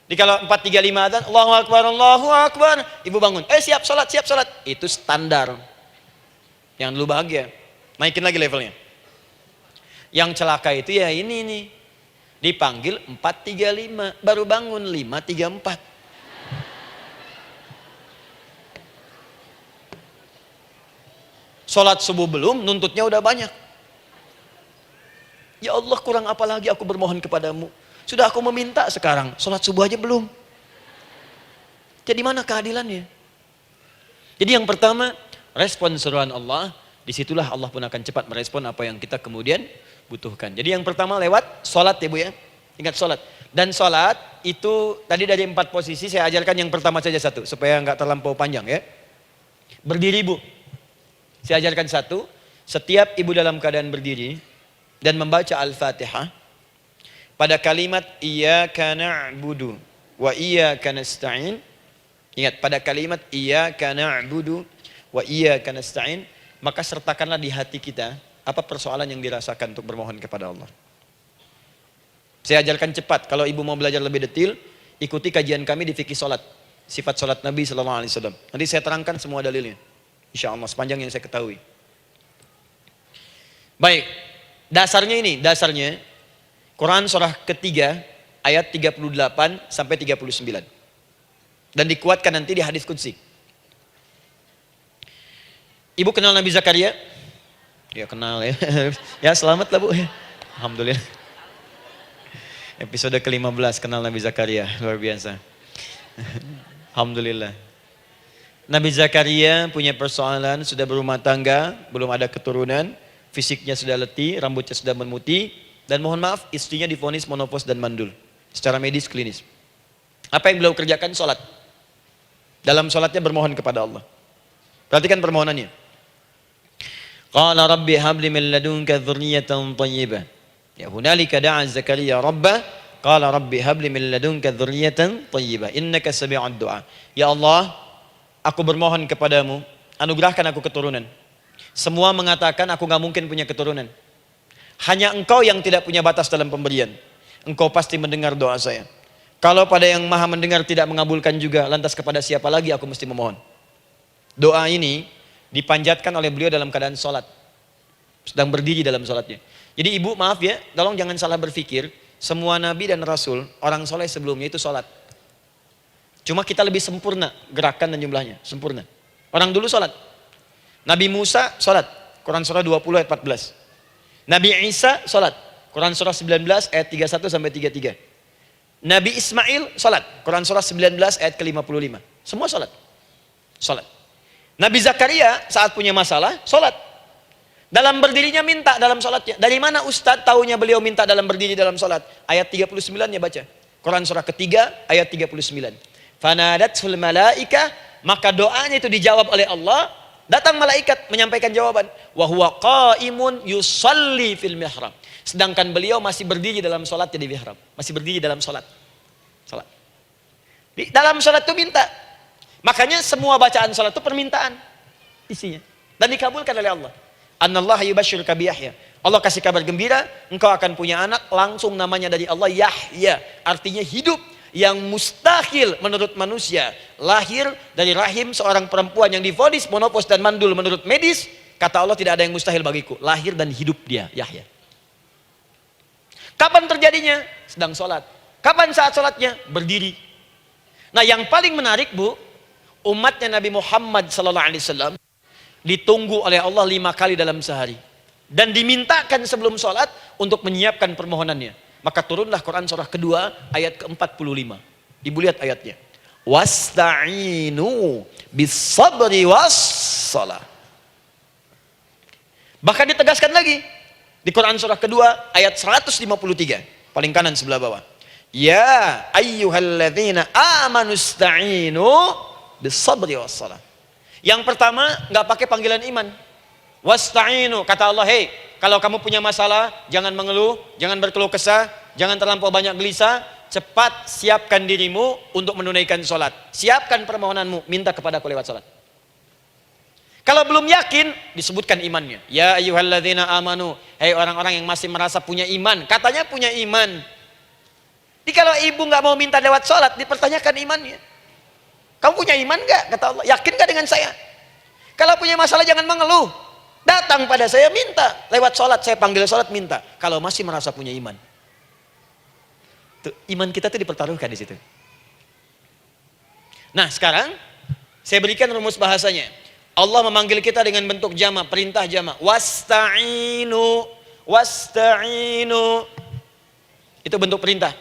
Jadi kalau 4.35 adzan, Allahu Akbar, Allahu Akbar. Ibu bangun, siap sholat, siap sholat. Itu standar. Yang dulu bahagia. Naikin lagi levelnya. Yang celaka itu ya ini nih. Dipanggil 4.35, baru bangun 5.34. Sholat subuh belum, nuntutnya udah banyak. Ya Allah, kurang apa lagi aku bermohon kepadamu. Sudah aku meminta sekarang, sholat subuh aja belum. Jadi mana keadilannya? Jadi yang pertama, respon seruan Allah, disitulah Allah pun akan cepat merespon apa yang kita kemudian butuhkan. Jadi yang pertama lewat sholat ya Bu ya. Ingat sholat. Dan sholat itu tadi dari 4 posisi saya ajarkan yang pertama saja satu. Supaya nggak terlampau panjang ya. Berdiri Bu. Saya ajarkan satu. Setiap ibu dalam keadaan berdiri dan membaca Al-Fatihah. Pada kalimat iyyaka na'budu wa iyyaka nasta'in. Ingat pada kalimat iyyaka na'budu wa iyyaka nasta'in. Maka sertakanlah di hati kita apa persoalan yang dirasakan untuk bermohon kepada Allah. Saya ajarkan cepat. Kalau ibu mau belajar lebih detail, ikuti kajian kami di fikih sholat. Sifat sholat Nabi SAW. Nanti saya terangkan semua dalilnya. Insya Allah sepanjang yang saya ketahui. Baik. Dasarnya ini. Dasarnya. Quran surah ketiga ayat 38 sampai 39. Dan dikuatkan nanti di hadis qudsi. Ibu kenal Nabi Zakaria? Ya kenal ya. Ya selamat lah Bu. Alhamdulillah. Episode ke-15 kenal Nabi Zakaria, luar biasa. Alhamdulillah. Nabi Zakaria punya persoalan, sudah berumah tangga, belum ada keturunan, fisiknya sudah letih, rambutnya sudah memutih, dan mohon maaf istrinya divonis menopause dan mandul. Secara medis klinis. Apa yang beliau kerjakan? Sholat. Dalam sholatnya bermohon kepada Allah. Perhatikan permohonannya. Qala rabbi habli min ladunka dzurriyyatan thayyibah. Ya hunalika da'a Zakaria rabbah. Qala rabbi habli min ladunka dzurriyyatan thayyibah. Innaka sami'ud du'a. Ya Allah, aku bermohon kepadamu, anugerahkan aku keturunan. Semua mengatakan aku gak mungkin punya keturunan. Hanya engkau yang tidak punya batas dalam pemberian. Engkau pasti mendengar doa saya. Kalau pada yang maha mendengar tidak mengabulkan juga, lantas kepada siapa lagi aku mesti memohon? Doa ini dipanjatkan oleh beliau dalam keadaan sholat. Sedang berdiri dalam sholatnya. Jadi ibu maaf ya, tolong jangan salah berpikir. Semua nabi dan rasul, orang soleh sebelumnya itu sholat. Cuma kita lebih sempurna gerakan dan jumlahnya, sempurna. Orang dulu sholat. Nabi Musa sholat, Quran surah 20 ayat 14. Nabi Isa sholat, Quran surah 19 ayat 31 sampai 33. Nabi Ismail sholat, Quran surah 19 ayat ke-55. Semua sholat. Sholat. Nabi Zakaria saat punya masalah, sholat. Dalam berdirinya minta dalam sholatnya. Dari mana Ustadz tahunya beliau minta dalam berdiri dalam sholat? Ayat 39-nya baca. Quran surah ketiga ayat 39. Fanadatsul malaika, maka doanya itu dijawab oleh Allah. Datang malaikat menyampaikan jawaban. Wa huwa qaimun yusalli fil mihrab. Sedangkan beliau masih berdiri dalam sholatnya di mihrab. Masih berdiri dalam sholat. Sholat. Di dalam sholat itu minta. Makanya semua bacaan sholat itu permintaan isinya. Dan dikabulkan oleh Allah. Anallaha yubashshiruka bi Yahya. Allah kasih kabar gembira, engkau akan punya anak, langsung namanya dari Allah Yahya. Artinya hidup yang mustahil menurut manusia. Lahir dari rahim seorang perempuan yang divonis menopause dan mandul menurut medis. Kata Allah tidak ada yang mustahil bagiku. Lahir dan hidup dia, Yahya. Kapan terjadinya? Sedang sholat. Kapan saat sholatnya? Berdiri. Nah yang paling menarik Bu, umatnya Nabi Muhammad SAW ditunggu oleh Allah 5 kali dalam sehari. Dan dimintakan sebelum sholat untuk menyiapkan permohonannya. Maka turunlah Quran surah kedua ayat ke-45. Ibu lihat ayatnya. Wasta'inu bis-sabri was-salah. Bahkan ditegaskan lagi. Di Quran surah kedua ayat 153. Paling kanan sebelah bawah. Ya ayyuhalladzina amanu ista'inu bis-sabri was-salah. Yang pertama nggak pakai panggilan iman. Wasta'inu, kata Allah, hey, kalau kamu punya masalah, jangan mengeluh, jangan berkeluh kesah, jangan terlampau banyak gelisah, cepat siapkan dirimu untuk menunaikan sholat. Siapkan permohonanmu, minta kepada aku lewat sholat. Kalau belum yakin, disebutkan imannya. Ya ayyuhalladzina amanu, hey orang-orang yang masih merasa punya iman, katanya punya iman. Jadi kalau ibu nggak mau minta lewat sholat, dipertanyakan imannya. Kamu punya iman nggak? Kata Allah, yakin nggak dengan saya? Kalau punya masalah jangan mengeluh. Datang pada saya minta. Lewat sholat, saya panggil sholat minta. Kalau masih merasa punya iman. Tuh, iman kita tuh dipertaruhkan di situ. Nah sekarang, saya berikan rumus bahasanya. Allah memanggil kita dengan bentuk jama, perintah jama. Wasta'inu, wasta'inu. Itu bentuk perintah.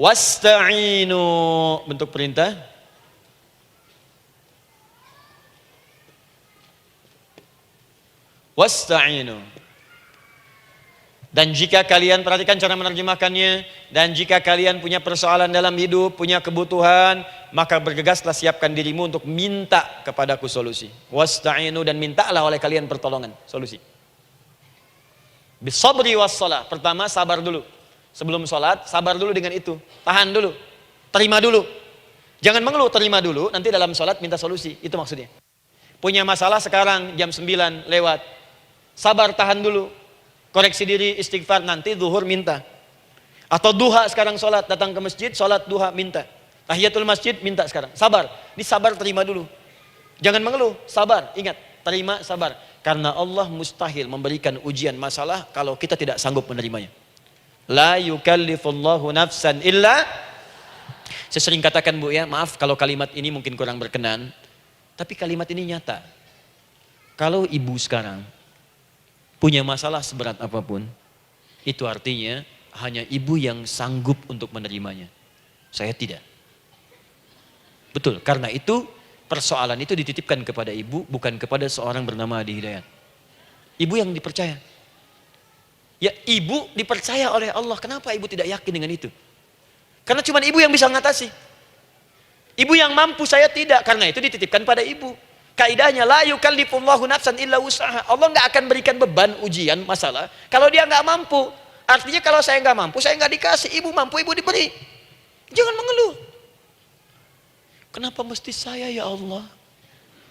Wasta'inu, bentuk perintah. Wasta'inu. Dan jika kalian, perhatikan cara menerjemahkannya, dan jika kalian punya persoalan dalam hidup, punya kebutuhan, maka bergegaslah siapkan dirimu untuk minta kepadaku solusi. Wasta'inu, dan mintalah oleh kalian pertolongan, solusi. Bisabri wassalah. Pertama sabar dulu. Sebelum sholat, sabar dulu dengan itu. Tahan dulu. Terima dulu. Jangan mengeluh, terima dulu. Nanti dalam sholat minta solusi. Itu maksudnya. Punya masalah sekarang jam 9 lewat. Sabar, tahan dulu. Koreksi diri, istighfar. Nanti zuhur minta. Atau duha sekarang sholat. Datang ke masjid, sholat duha minta. Tahiyatul masjid minta sekarang. Sabar. Ini sabar, terima dulu. Jangan mengeluh, sabar. Ingat, terima, sabar. Karena Allah mustahil memberikan ujian masalah kalau kita tidak sanggup menerimanya. La yukallifullahu nafsan illa. Saya sering katakan Bu ya, maaf kalau kalimat ini mungkin kurang berkenan, tapi kalimat ini nyata. Kalau ibu sekarang punya masalah seberat apapun, itu artinya hanya ibu yang sanggup untuk menerimanya. Saya tidak. Betul, karena itu persoalan itu dititipkan kepada ibu, bukan kepada seorang bernama Adi Hidayat. Ibu yang dipercaya. Ya, ibu dipercaya oleh Allah. Kenapa ibu tidak yakin dengan itu? Karena cuma ibu yang bisa mengatasi. Ibu yang mampu, saya tidak. Karena itu dititipkan pada ibu. Kaidahnya la yukallifullahu nafsan illa wus'aha. Allah nggak akan berikan beban ujian masalah kalau dia nggak mampu. Artinya kalau saya nggak mampu, saya nggak dikasih. Ibu mampu, ibu diberi. Jangan mengeluh. Kenapa mesti saya ya Allah?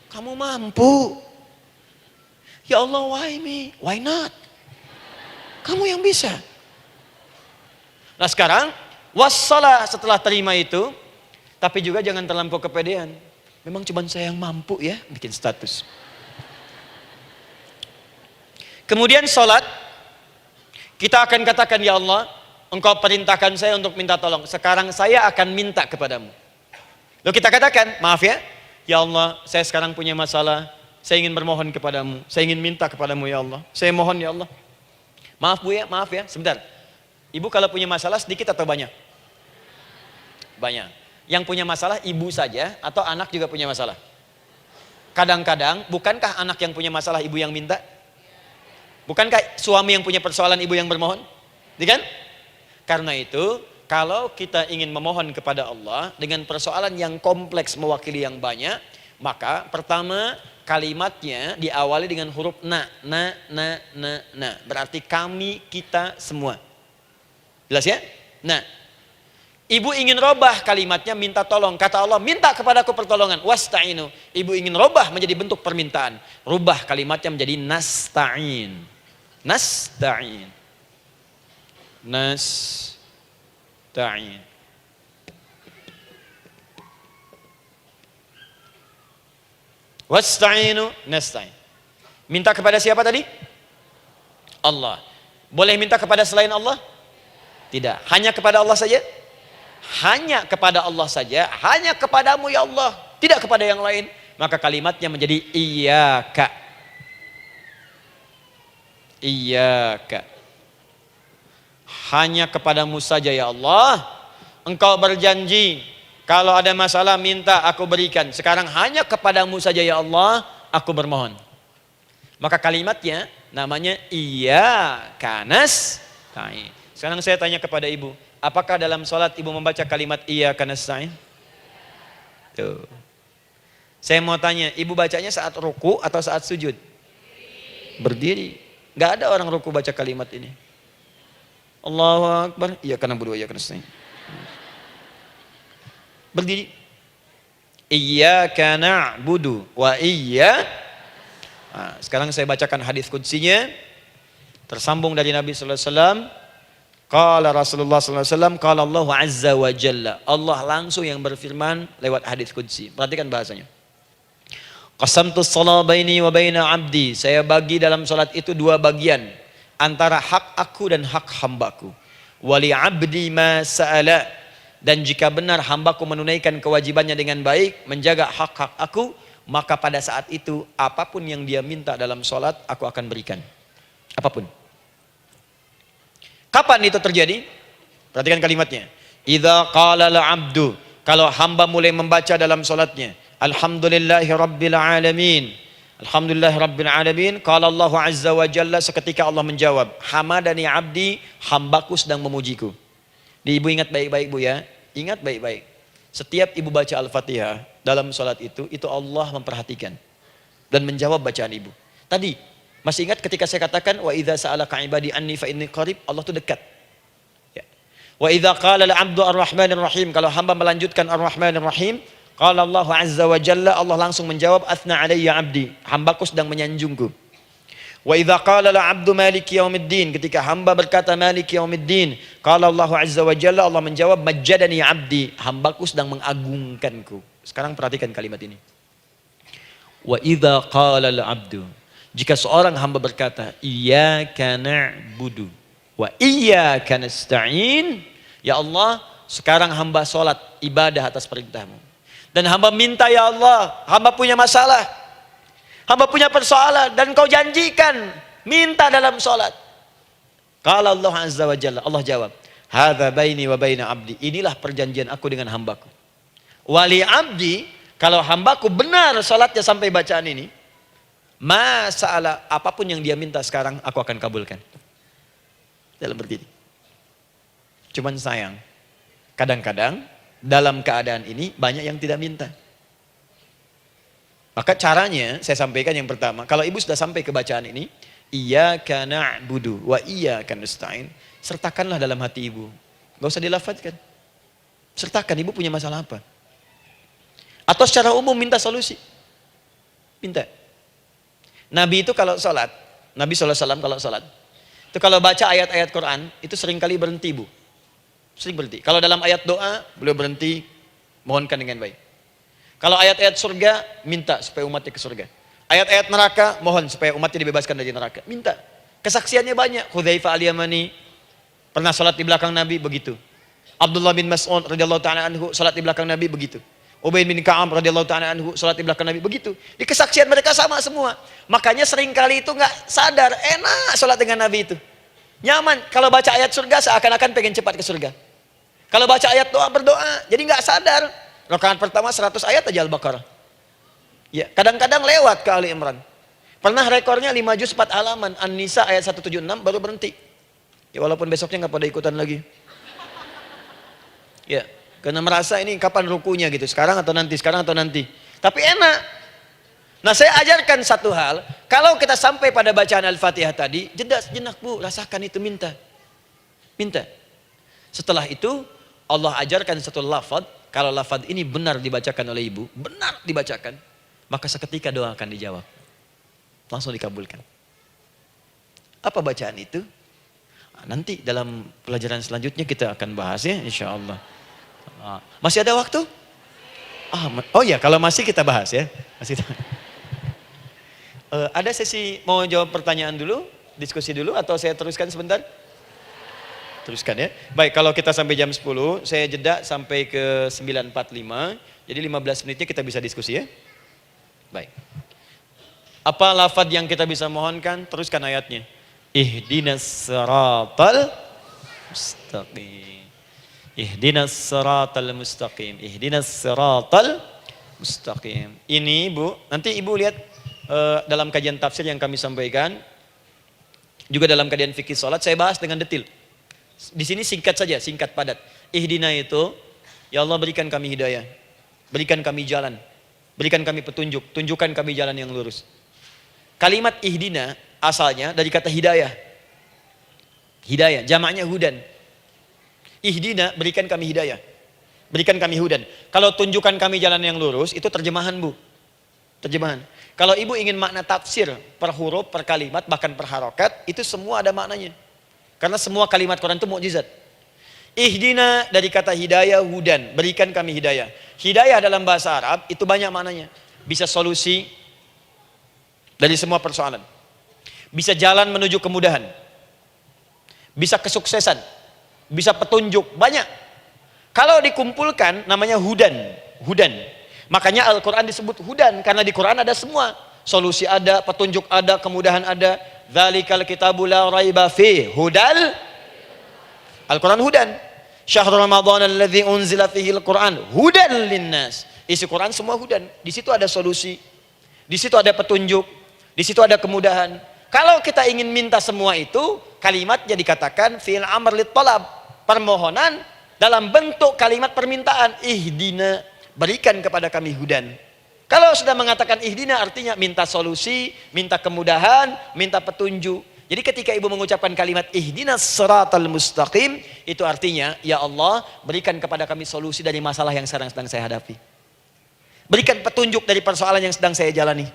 Kamu mampu. Ya Allah, why me? Why not? Kamu yang bisa. Nah sekarang, wassalah setelah terima itu, tapi juga jangan terlampau kepedean. Memang cuma saya yang mampu ya, bikin status. Kemudian sholat, kita akan katakan, ya Allah, Engkau perintahkan saya untuk minta tolong. Sekarang saya akan minta kepadamu. Lalu kita katakan, maaf ya Allah, saya sekarang punya masalah, saya ingin bermohon kepadamu, saya ingin minta kepadamu ya Allah, saya mohon ya Allah. Maaf Bu ya, maaf ya, sebentar. Ibu kalau punya masalah sedikit atau banyak? Banyak. Yang punya masalah ibu saja atau anak juga punya masalah? Kadang-kadang, bukankah anak yang punya masalah ibu yang minta? Bukankah suami yang punya persoalan ibu yang bermohon? Kan? Karena itu, kalau kita ingin memohon kepada Allah dengan persoalan yang kompleks mewakili yang banyak, maka pertama kalimatnya diawali dengan huruf na. Berarti kami, kita, semua. Jelas ya? Nah, ibu ingin robah kalimatnya minta tolong. Kata Allah, minta kepadaku pertolongan. Wasta'inu. Ibu ingin robah menjadi bentuk permintaan. Rubah kalimatnya menjadi nasta'in. Nasta'in. Nasta'in. Wasta'inu nasta'in. Minta kepada siapa tadi? Allah. Boleh minta kepada selain Allah? Tidak. Hanya kepada Allah saja? Hanya kepada Allah saja. Hanya kepadamu ya Allah. Tidak kepada yang lain. Maka kalimatnya menjadi iyyaka. Iyyaka. Hanya kepadamu saja ya Allah. Engkau berjanji, kalau ada masalah minta aku berikan. Sekarang hanya kepadamu saja ya Allah, aku bermohon. Maka kalimatnya namanya iyyaka nasta'in. Sekarang saya tanya kepada ibu, apakah dalam sholat ibu membaca kalimat iyyaka nasta'in? Tuh. Saya mau tanya, ibu bacanya saat ruku atau saat sujud? Berdiri. Gak ada orang ruku baca kalimat ini. Allahu Akbar, iyyaka na'budu wa iyyaka nasta'in. Berdiri. Iyyaka na'budu wa sekarang saya bacakan hadis qudsinya. Tersambung dari Nabi sallallahu alaihi wasallam. Qala Rasulullah sallallahu alaihi wasallam, qala Allah azza wa jalla. Allah langsung yang berfirman lewat hadis qudsi. Perhatikan bahasanya. Qasamtu shalah baini wa baina 'abdi. Saya bagi dalam salat itu dua bagian, antara hak aku dan hak hambaku. Wali 'abdi ma sa'ala. Dan jika benar hambaku menunaikan kewajibannya dengan baik, menjaga hak-hak aku, maka pada saat itu apapun yang dia minta dalam salat aku akan berikan. Apapun. Kapan itu terjadi? Perhatikan kalimatnya. Idza qala al-'abdu, kalau hamba mulai membaca dalam salatnya, alhamdulillahi rabbil alamin. Alhamdulillahi rabbil alamin. Qala Allah azza wa jalla, seketika Allah menjawab, hamadani 'abdi, hambaku sedang memujiku. Ibu ingat baik-baik Bu ya. Ingat baik-baik. Setiap ibu baca Al-Fatihah dalam salat itu Allah memperhatikan dan menjawab bacaan ibu. Tadi masih ingat ketika saya katakan wa idza sa'alaka 'ibadi anni fa inni qarib, Allah itu dekat. Ya. Wa idza qala al-'abdu ar-rahmanir rahim, kalau hamba melanjutkan ar-rahmanir rahim, qala Allah azza wa jalla, Allah langsung menjawab athna 'alayya 'abdi, hambaku sedang menyanjungku. Wa idza qala al-'abdu maliki yaumiddin, ketika hamba berkata maliki yaumiddin, qala Allah azza wa jalla, Allah menjawab majjadani 'abdi, hambaku sedang mengagungkanku. Sekarang perhatikan kalimat ini. Wa idza qala al-'abdu, Jika seorang hamba berkata, iyyaka na'budu wa iyyaka nasta'in, ya Allah, sekarang hamba sholat ibadah atas perintahmu. Dan hamba minta, ya Allah, hamba punya masalah, hamba punya persoalan, dan kau janjikan minta dalam sholat. Qala Allah azza wa jalla, Allah jawab, hadza baini wa baina abdi, inilah perjanjian aku dengan hambaku. Wali abdi, kalau hambaku benar sholatnya sampai bacaan ini, masalah apapun yang dia minta sekarang aku akan kabulkan. Dalam berdiri. Cuman sayang, kadang-kadang dalam keadaan ini banyak yang tidak minta. Maka caranya saya sampaikan yang pertama, kalau ibu sudah sampai ke bacaan ini, iyyaka na'budu wa iyyaka nasta'in, sertakanlah dalam hati ibu. Gak usah dilafadzkan. Sertakan ibu punya masalah apa. Atau secara umum minta solusi. Minta. Nabi itu kalau sholat, Nabi SAW kalau sholat, itu kalau baca ayat-ayat Quran, itu seringkali berhenti bu. Sering berhenti. Kalau dalam ayat doa, beliau berhenti, mohonkan dengan baik. Kalau ayat-ayat surga, minta supaya umatnya ke surga. Ayat-ayat neraka, mohon supaya umatnya dibebaskan dari neraka. Minta. Kesaksiannya banyak. Hudzaifah al-Yamani pernah sholat di belakang Nabi, begitu. Abdullah bin Mas'ud radhiyallahu ta'ala anhu sholat di belakang Nabi, begitu. Ubay bin Ka'ab radhiyallahu ta'ala anhu salat di belakang Nabi, begitu. Di kesaksian mereka sama semua. Makanya seringkali itu nggak sadar, enak salat dengan Nabi itu. Nyaman. Kalau baca ayat surga seakan-akan pengen cepat ke surga. Kalau baca ayat doa berdoa, jadi nggak sadar. Rakaat pertama 100 ayat aja Al-Baqarah. Ya, kadang-kadang lewat ke Ali Imran. Pernah rekornya 5 juz 4 halaman, An-Nisa ayat 176 baru berhenti. Ya walaupun besoknya nggak pada ikutan lagi. Ya. Karena merasa ini kapan rukunya gitu, sekarang atau nanti, sekarang atau nanti. Tapi enak. Nah saya ajarkan satu hal, kalau kita sampai pada bacaan Al-Fatihah tadi, jeda sejenak bu, rasakan itu, minta. Minta. Setelah itu, Allah ajarkan satu lafaz, kalau lafaz ini benar dibacakan oleh ibu, benar dibacakan, maka seketika doa akan dijawab. Langsung dikabulkan. Apa bacaan itu? Nanti dalam pelajaran selanjutnya kita akan bahas ya, insya Allah. Masih ada waktu? Oh ya, kalau masih kita bahas ya. Masih. Ada sesi mau jawab pertanyaan dulu, diskusi dulu, atau saya teruskan sebentar? Teruskan ya. Baik, kalau kita sampai jam 10, saya jeda sampai ke 9.45. Jadi 15 menitnya kita bisa diskusi ya. Baik. Apa lafaz yang kita bisa mohonkan? Teruskan ayatnya. Ihdinas siratal mustaqim. Ihdinas siratal mustaqim. Ihdinas siratal mustaqim. Ini Bu, nanti Ibu lihat dalam kajian tafsir yang kami sampaikan, juga dalam kajian fikih salat saya bahas dengan detail. Di sini singkat saja, singkat padat. Ihdina itu, ya Allah berikan kami hidayah. Berikan kami jalan. Berikan kami petunjuk, tunjukkan kami jalan yang lurus. Kalimat ihdina asalnya dari kata hidayah. Hidayah, jamaknya hudan. Ihdina, berikan kami hidayah. Berikan kami hudan. Kalau tunjukkan kami jalan yang lurus, itu terjemahan Bu. Terjemahan. Kalau ibu ingin makna tafsir per huruf, per kalimat, bahkan per harokat, itu semua ada maknanya. Karena semua kalimat Quran itu mukjizat. Ihdina dari kata hidayah, hudan. Berikan kami hidayah. Hidayah dalam bahasa Arab itu banyak maknanya. Bisa solusi dari semua persoalan. Bisa jalan menuju kemudahan. Bisa kesuksesan. Bisa petunjuk, banyak. Kalau dikumpulkan namanya hudan, hudan. Makanya Al-Quran disebut hudan, karena di Quran ada semua. Solusi ada, petunjuk ada, kemudahan ada. Dzalikal kitabu la raiba fi hudal. Al-Quran hudan. Syahrul Ramadan alladzi unzila fihi al-Quran hudan linnas. Isi Quran semua hudan. Di situ ada solusi. Di situ ada petunjuk. Di situ ada kemudahan. Kalau kita ingin minta semua itu, kalimatnya dikatakan fi'il amr lit talab. Permohonan dalam bentuk kalimat permintaan. Ihdina, berikan kepada kami hudan. Kalau sudah mengatakan ihdina artinya minta solusi, minta kemudahan, minta petunjuk. Jadi ketika ibu mengucapkan kalimat ihdinas siratal mustaqim, itu artinya ya Allah berikan kepada kami solusi dari masalah yang sekarang sedang saya hadapi. Berikan petunjuk dari persoalan yang sedang saya jalani.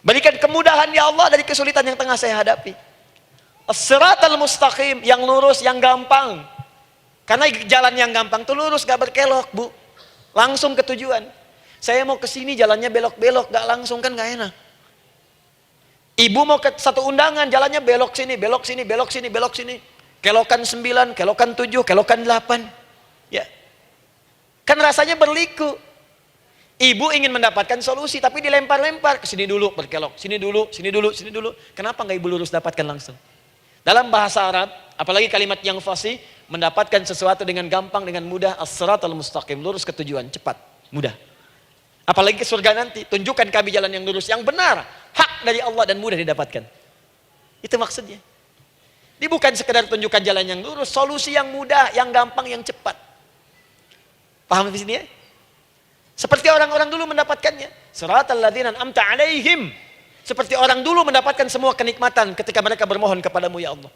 Berikan kemudahan ya Allah dari kesulitan yang tengah saya hadapi. As-siratal mustaqim, yang lurus, yang gampang. Karena jalan yang gampang itu lurus, gak berkelok Bu. Langsung ke tujuan. Saya mau ke sini jalannya belok-belok, gak langsung kan gak enak. Ibu mau ke satu undangan, jalannya belok sini, belok sini, belok sini, belok sini. Kelokan 9, kelokan 7, kelokan 8. Ya. Kan rasanya berliku. Ibu ingin mendapatkan solusi, tapi dilempar-lempar. Ke sini dulu, berkelok. Sini dulu, sini dulu, sini dulu. Kenapa nggak ibu lurus dapatkan langsung? Dalam bahasa Arab, apalagi kalimat yang fasih, mendapatkan sesuatu dengan gampang, dengan mudah. As-siratal mustaqim, lurus ke tujuan, cepat, mudah. Apalagi ke surga nanti, tunjukkan kami jalan yang lurus, yang benar, hak dari Allah dan mudah didapatkan. Itu maksudnya. Ini bukan sekedar tunjukkan jalan yang lurus, solusi yang mudah, yang gampang, yang cepat. Paham di sini ya? Seperti orang-orang dulu mendapatkannya. Siratal ladzina an'amta 'alaihim. Seperti orang dulu mendapatkan semua kenikmatan ketika mereka bermohon kepadamu ya Allah.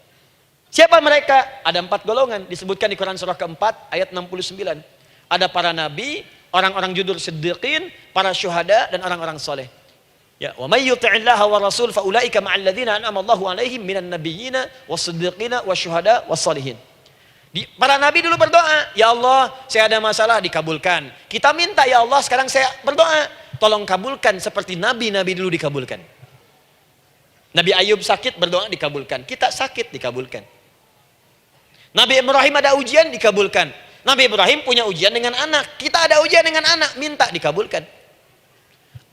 Siapa mereka? Ada 4 golongan disebutkan di Quran surah keempat ayat 69. Ada para nabi, orang-orang jujur siddiqin, para syuhada dan orang-orang soleh. Ya, wa may yuti'illaha wa rasul fa ulaika ma'al ladzina an'ama Allahu 'alaihim minan nabiyyina was-siddiqina wasyuhada was-shalihin. Para nabi dulu berdoa, ya Allah, saya ada masalah, dikabulkan. Kita minta, ya Allah, sekarang saya berdoa, tolong kabulkan seperti nabi-nabi dulu dikabulkan. Nabi Ayub sakit, berdoa, dikabulkan. Kita sakit, dikabulkan. Nabi Ibrahim ada ujian, dikabulkan. Nabi Ibrahim punya ujian dengan anak. Kita ada ujian dengan anak, minta, dikabulkan.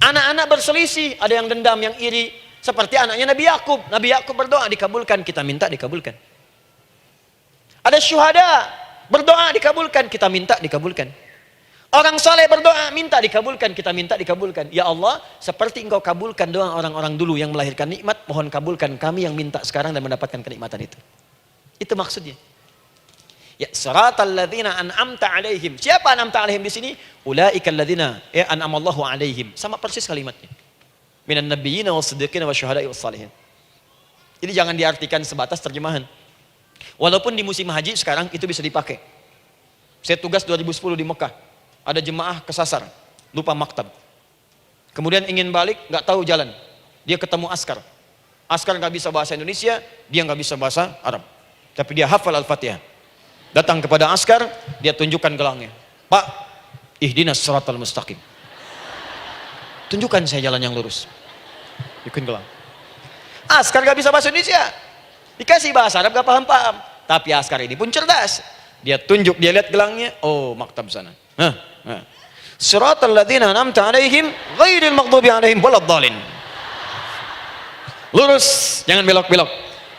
Anak-anak berselisih, ada yang dendam, yang iri. Seperti anaknya Nabi Yakub. Nabi Yakub berdoa, dikabulkan. Kita minta, dikabulkan. Ada syuhada, berdoa, dikabulkan. Kita minta, dikabulkan. Orang soleh berdoa, minta, dikabulkan. Kita minta, dikabulkan. Ya Allah, seperti engkau kabulkan doa orang-orang dulu yang melahirkan nikmat, mohon kabulkan kami yang minta sekarang dan mendapatkan kenikmatan itu. Itu maksudnya. Ya, siratal ladzina an'amta 'alaihim. Siapa an'amta 'alaihim di sini? Ulaikal ladzina an'amallahu 'alaihim. Sama persis kalimatnya. Minan nabiyyina was-siddiqina wasyuhada'i was-shalihin. Jadi jangan diartikan sebatas terjemahan. Walaupun di musim haji sekarang itu bisa dipakai. Saya tugas 2010 di Mekah. Ada jemaah kesasar, lupa maktab. Kemudian ingin balik, nggak tahu jalan. Dia ketemu askar. Askar nggak bisa bahasa Indonesia, dia nggak bisa bahasa Arab. Tapi dia hafal Al-Fatihah. Datang kepada askar, dia tunjukkan gelangnya. Pak, ihdinas siratal mustaqim. Tunjukkan saya jalan yang lurus. Bikin gelang. Askar nggak bisa bahasa Indonesia. Dikasih bahasa Arab gak paham-paham. Tapi askar ini pun cerdas. Dia tunjuk, dia lihat gelangnya. Oh, maktab sana. Siratal ladzina an'amta 'alaihim ghairil maghdubi 'alaihim waladdallin. Lurus, jangan belok-belok.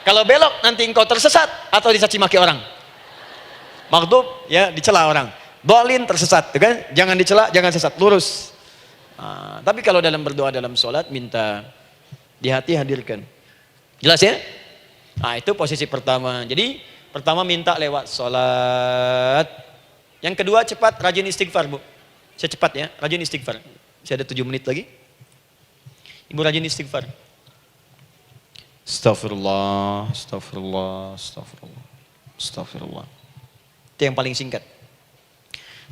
Kalau belok nanti engkau tersesat atau dicaci maki orang. Maghdub ya dicela orang. Dhalin tersesat, kan? Jangan dicela, jangan sesat, lurus. Tapi kalau dalam berdoa dalam sholat minta di hati hadirkan. Jelas ya? Nah, itu posisi pertama. Jadi pertama minta lewat sholat. Yang kedua cepat rajin istighfar, Bu. Saya cepat ya, rajin istighfar. Saya ada 7 menit lagi. Ibu rajin istighfar. Astaghfirullah, astaghfirullah, astaghfirullah, astaghfirullah. Itu yang paling singkat.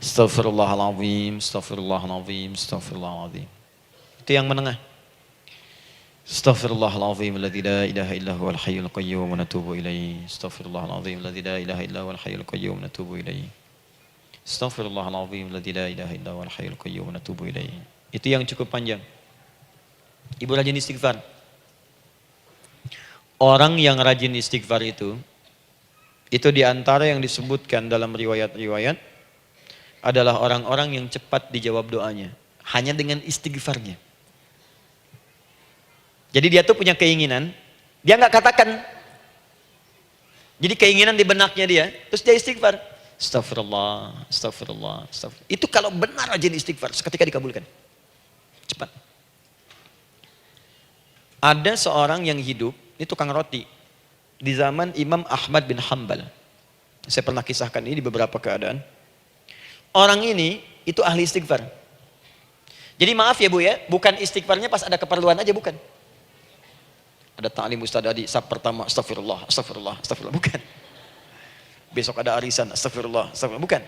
Astaghfirullahaladzim, astaghfirullahaladzim, astaghfirullahaladzim. Itu yang menengah. Astaghfirullahaladzim alladzi la ilaha illa huwal hayyul qayyum wa natubu ilaihi. Astaghfirullahaladzim alladzi la ilaha illa huwal hayyul qayyum wa natubu ilaihi. Astaghfirullahaladzim alladzi la ilaha illa huwal hayyul qayyum wa natubu ilaihi. Itu yang cukup panjang. Ibu rajin istighfar. Orang yang rajin istighfar itu diantara yang disebutkan dalam riwayat-riwayat adalah orang-orang yang cepat dijawab doanya. Hanya dengan istighfarnya. Jadi dia tuh punya keinginan, dia nggak katakan. Jadi keinginan di benaknya dia, terus dia istighfar. Astagfirullah, astagfirullah, astagfirullah. Itu kalau benar rajin istighfar, seketika dikabulkan. Cepat. Ada seorang yang hidup, ini tukang roti. Di zaman Imam Ahmad bin Hanbal. Saya pernah kisahkan ini di beberapa keadaan. Orang ini, itu ahli istighfar. Jadi maaf ya Bu ya, bukan istighfarnya pas ada keperluan aja, bukan. Ada ta'lim Ustaz Adi, sab pertama, astagfirullah, astagfirullah, astagfirullah, bukan. Besok ada arisan, astagfirullah, astagfirullah, bukan.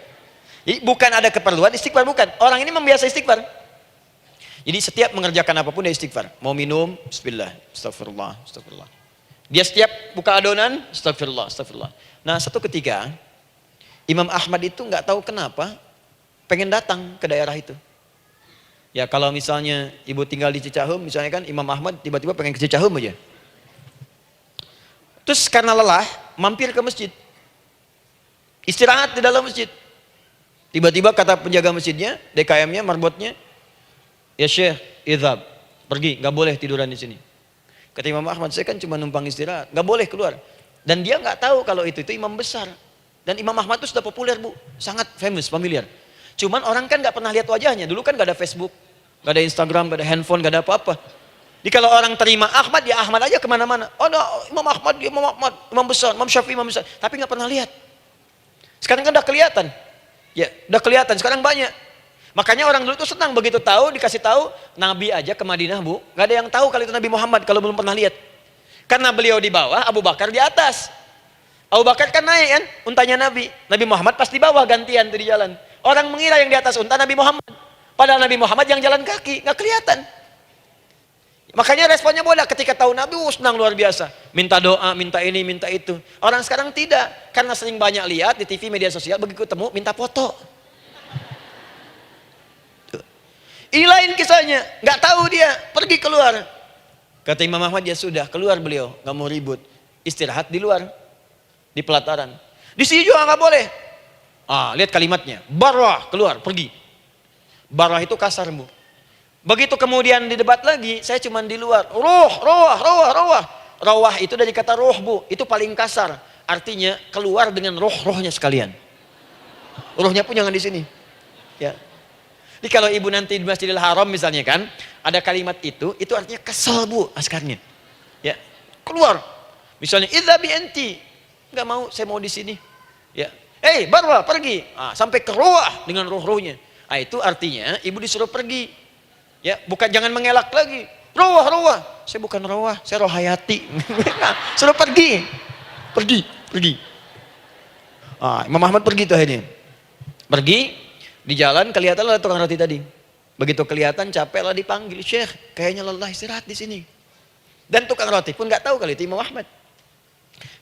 Jadi bukan ada keperluan, istighfar bukan. Orang ini membiasa istighfar. Jadi setiap mengerjakan apapun dia istighfar. Mau minum, bismillah, astagfirullah, astagfirullah. Dia setiap buka adonan, astagfirullah, astagfirullah. Nah satu ketika, Imam Ahmad itu nggak tahu kenapa, pengen datang ke daerah itu. Ya kalau misalnya ibu tinggal di Cicahem, misalnya kan Imam Ahmad tiba-tiba pengen ke Cicahem aja. Terus karena lelah, mampir ke masjid. Istirahat di dalam masjid. Tiba-tiba kata penjaga masjidnya, DKM-nya, marbotnya, ya Syekh, idhab, pergi, nggak boleh tiduran di sini. Kata Imam Ahmad, saya kan cuma numpang istirahat, nggak boleh keluar. Dan dia nggak tahu kalau itu imam besar. Dan Imam Ahmad itu sudah populer bu, sangat famous, familiar. Cuman orang kan nggak pernah lihat wajahnya. Dulu kan nggak ada Facebook, nggak ada Instagram, nggak ada handphone, nggak ada apa-apa. Jadi kalau orang terima Ahmad, ya Ahmad aja kemana-mana. Oh no, Imam Ahmad, Imam Ahmad, Imam besar, Imam Syafi'i, Imam besar. Tapi nggak pernah lihat. Sekarang kan udah kelihatan. Ya, udah kelihatan. Sekarang banyak. Makanya orang dulu tuh senang begitu tahu, dikasih tahu Nabi aja ke Madinah bu, nggak ada yang tahu kalau itu Nabi Muhammad kalau belum pernah lihat. Karena beliau di bawah, Abu Bakar di atas. Abu Bakar kan naik kan, untanya Nabi. Nabi Muhammad pas di bawah gantian tuh di jalan. Orang mengira yang di atas unta Nabi Muhammad. Padahal Nabi Muhammad yang jalan kaki, nggak kelihatan. Makanya responnya bola ketika tahu Nabi, senang luar biasa. Minta doa, minta ini, minta itu. Orang sekarang tidak, karena sering banyak lihat di TV media sosial, begitu ketemu minta foto. Ini lain kisahnya, nggak tahu dia, pergi keluar. Kata Imam Ahmad, ya sudah, keluar beliau, nggak mau ribut. Istirahat di luar, di pelataran. Di sini juga nggak boleh. Lihat kalimatnya, barwah, keluar, pergi. Barwah itu kasar bu. Begitu kemudian didebat lagi, saya cuma di luar. Rawah itu dari kata roh bu, itu paling kasar. Artinya keluar dengan rohnya sekalian. Rohnya pun jangan di sini. Ya. Jadi kalau ibu nanti di Masjidil Haram misalnya kan, ada kalimat itu artinya kesel bu askarnya. Ya, keluar. Misalnya idzabi anti, nggak mau, saya mau di sini. Ya, barwa pergi. Sampai ke roh dengan rohnya. Itu artinya ibu disuruh pergi. Ya, bukan jangan mengelak lagi. Roh. Saya bukan roh, saya roh hayati. Suruh pergi. Imam Ahmad pergi tuh akhirnya. Pergi. Di jalan kelihatan lah tukang roti tadi. Begitu kelihatan capek lah dipanggil, Syekh, kayaknya lelah istirahat di sini. Dan tukang roti pun nggak tahu kali itu Imam Ahmad.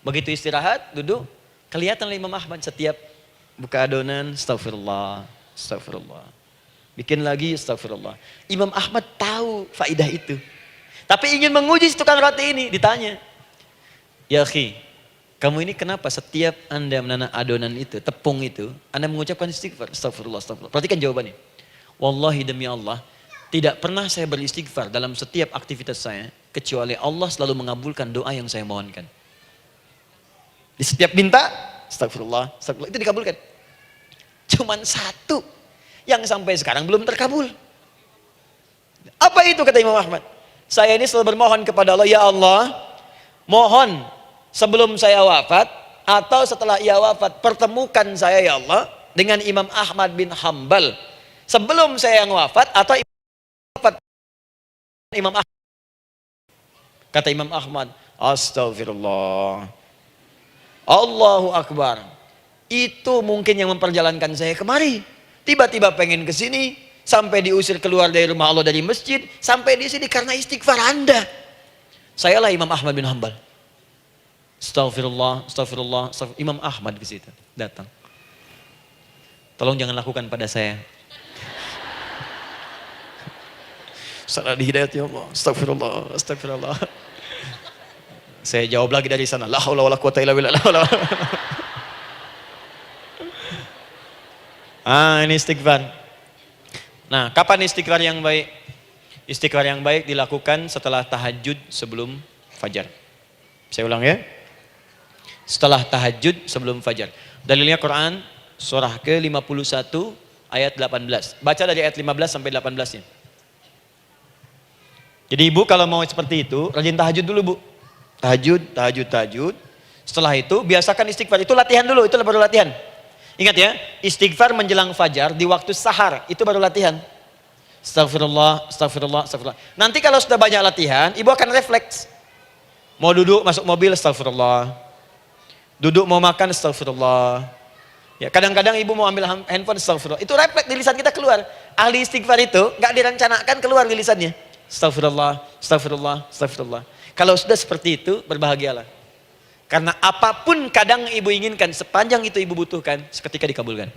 Begitu istirahat, duduk, kelihatan lah Imam Ahmad setiap buka adonan, astagfirullah. Bikin lagi, astagfirullah. Imam Ahmad tahu faidah itu. Tapi ingin menguji si tukang roti ini, ditanya. Ya akhi, kamu ini kenapa setiap Anda menanam adonan itu, tepung itu, Anda mengucapkan istighfar? Astagfirullah. Perhatikan jawabannya. Wallahi demi Allah, tidak pernah saya beristighfar dalam setiap aktivitas saya, kecuali Allah selalu mengabulkan doa yang saya mohonkan. Di setiap minta, astagfirullah, itu dikabulkan. Cuman satu yang sampai sekarang belum terkabul. Apa itu kata Imam Ahmad? Saya ini selalu bermohon kepada Allah, ya Allah, mohon sebelum saya wafat atau setelah ia wafat, pertemukan saya ya Allah dengan Imam Ahmad bin Hambal sebelum saya yang wafat atau wafat Imam Ahmad. Kata Imam Ahmad, astagfirullah, Allahu Akbar. Itu mungkin yang memperjalankan saya kemari. Tiba-tiba pengen ke sini, sampai diusir keluar dari rumah Allah dari masjid, sampai di sini karena istighfar Anda. Sayalah Imam Ahmad bin Hambal. Astagfirullah. Imam Ahmad ke situ datang. Tolong jangan lakukan pada saya. Salah di hidayat ya Allah. Astagfirullah. Saya jawab lagi dari sana. La haula wala quwata illa billah. Ini istighfar. Nah, kapan istighfar yang baik? Istighfar yang baik dilakukan setelah tahajud sebelum fajar. Saya ulang ya. Setelah tahajud sebelum fajar. Dalilnya Quran surah ke-51 ayat 18. Baca dari ayat 15 sampai 18-nya. Jadi ibu kalau mau seperti itu, rajin tahajud dulu bu. Tahajud. Setelah itu biasakan istighfar. Itu latihan dulu, itu baru latihan. Ingat ya, istighfar menjelang fajar di waktu sahar, itu baru latihan. Astagfirullah. Nanti kalau sudah banyak latihan, ibu akan refleks. Mau duduk masuk mobil, astagfirullah. Duduk mau makan, astagfirullah. Ya, kadang-kadang ibu mau ambil handphone, astagfirullah. Itu refleks di lisan kita keluar. Ahli istighfar itu nggak direncanakan keluar di lisannya. Astagfirullah. Kalau sudah seperti itu, berbahagialah. Karena apapun kadang ibu inginkan, sepanjang itu ibu butuhkan, seketika dikabulkan.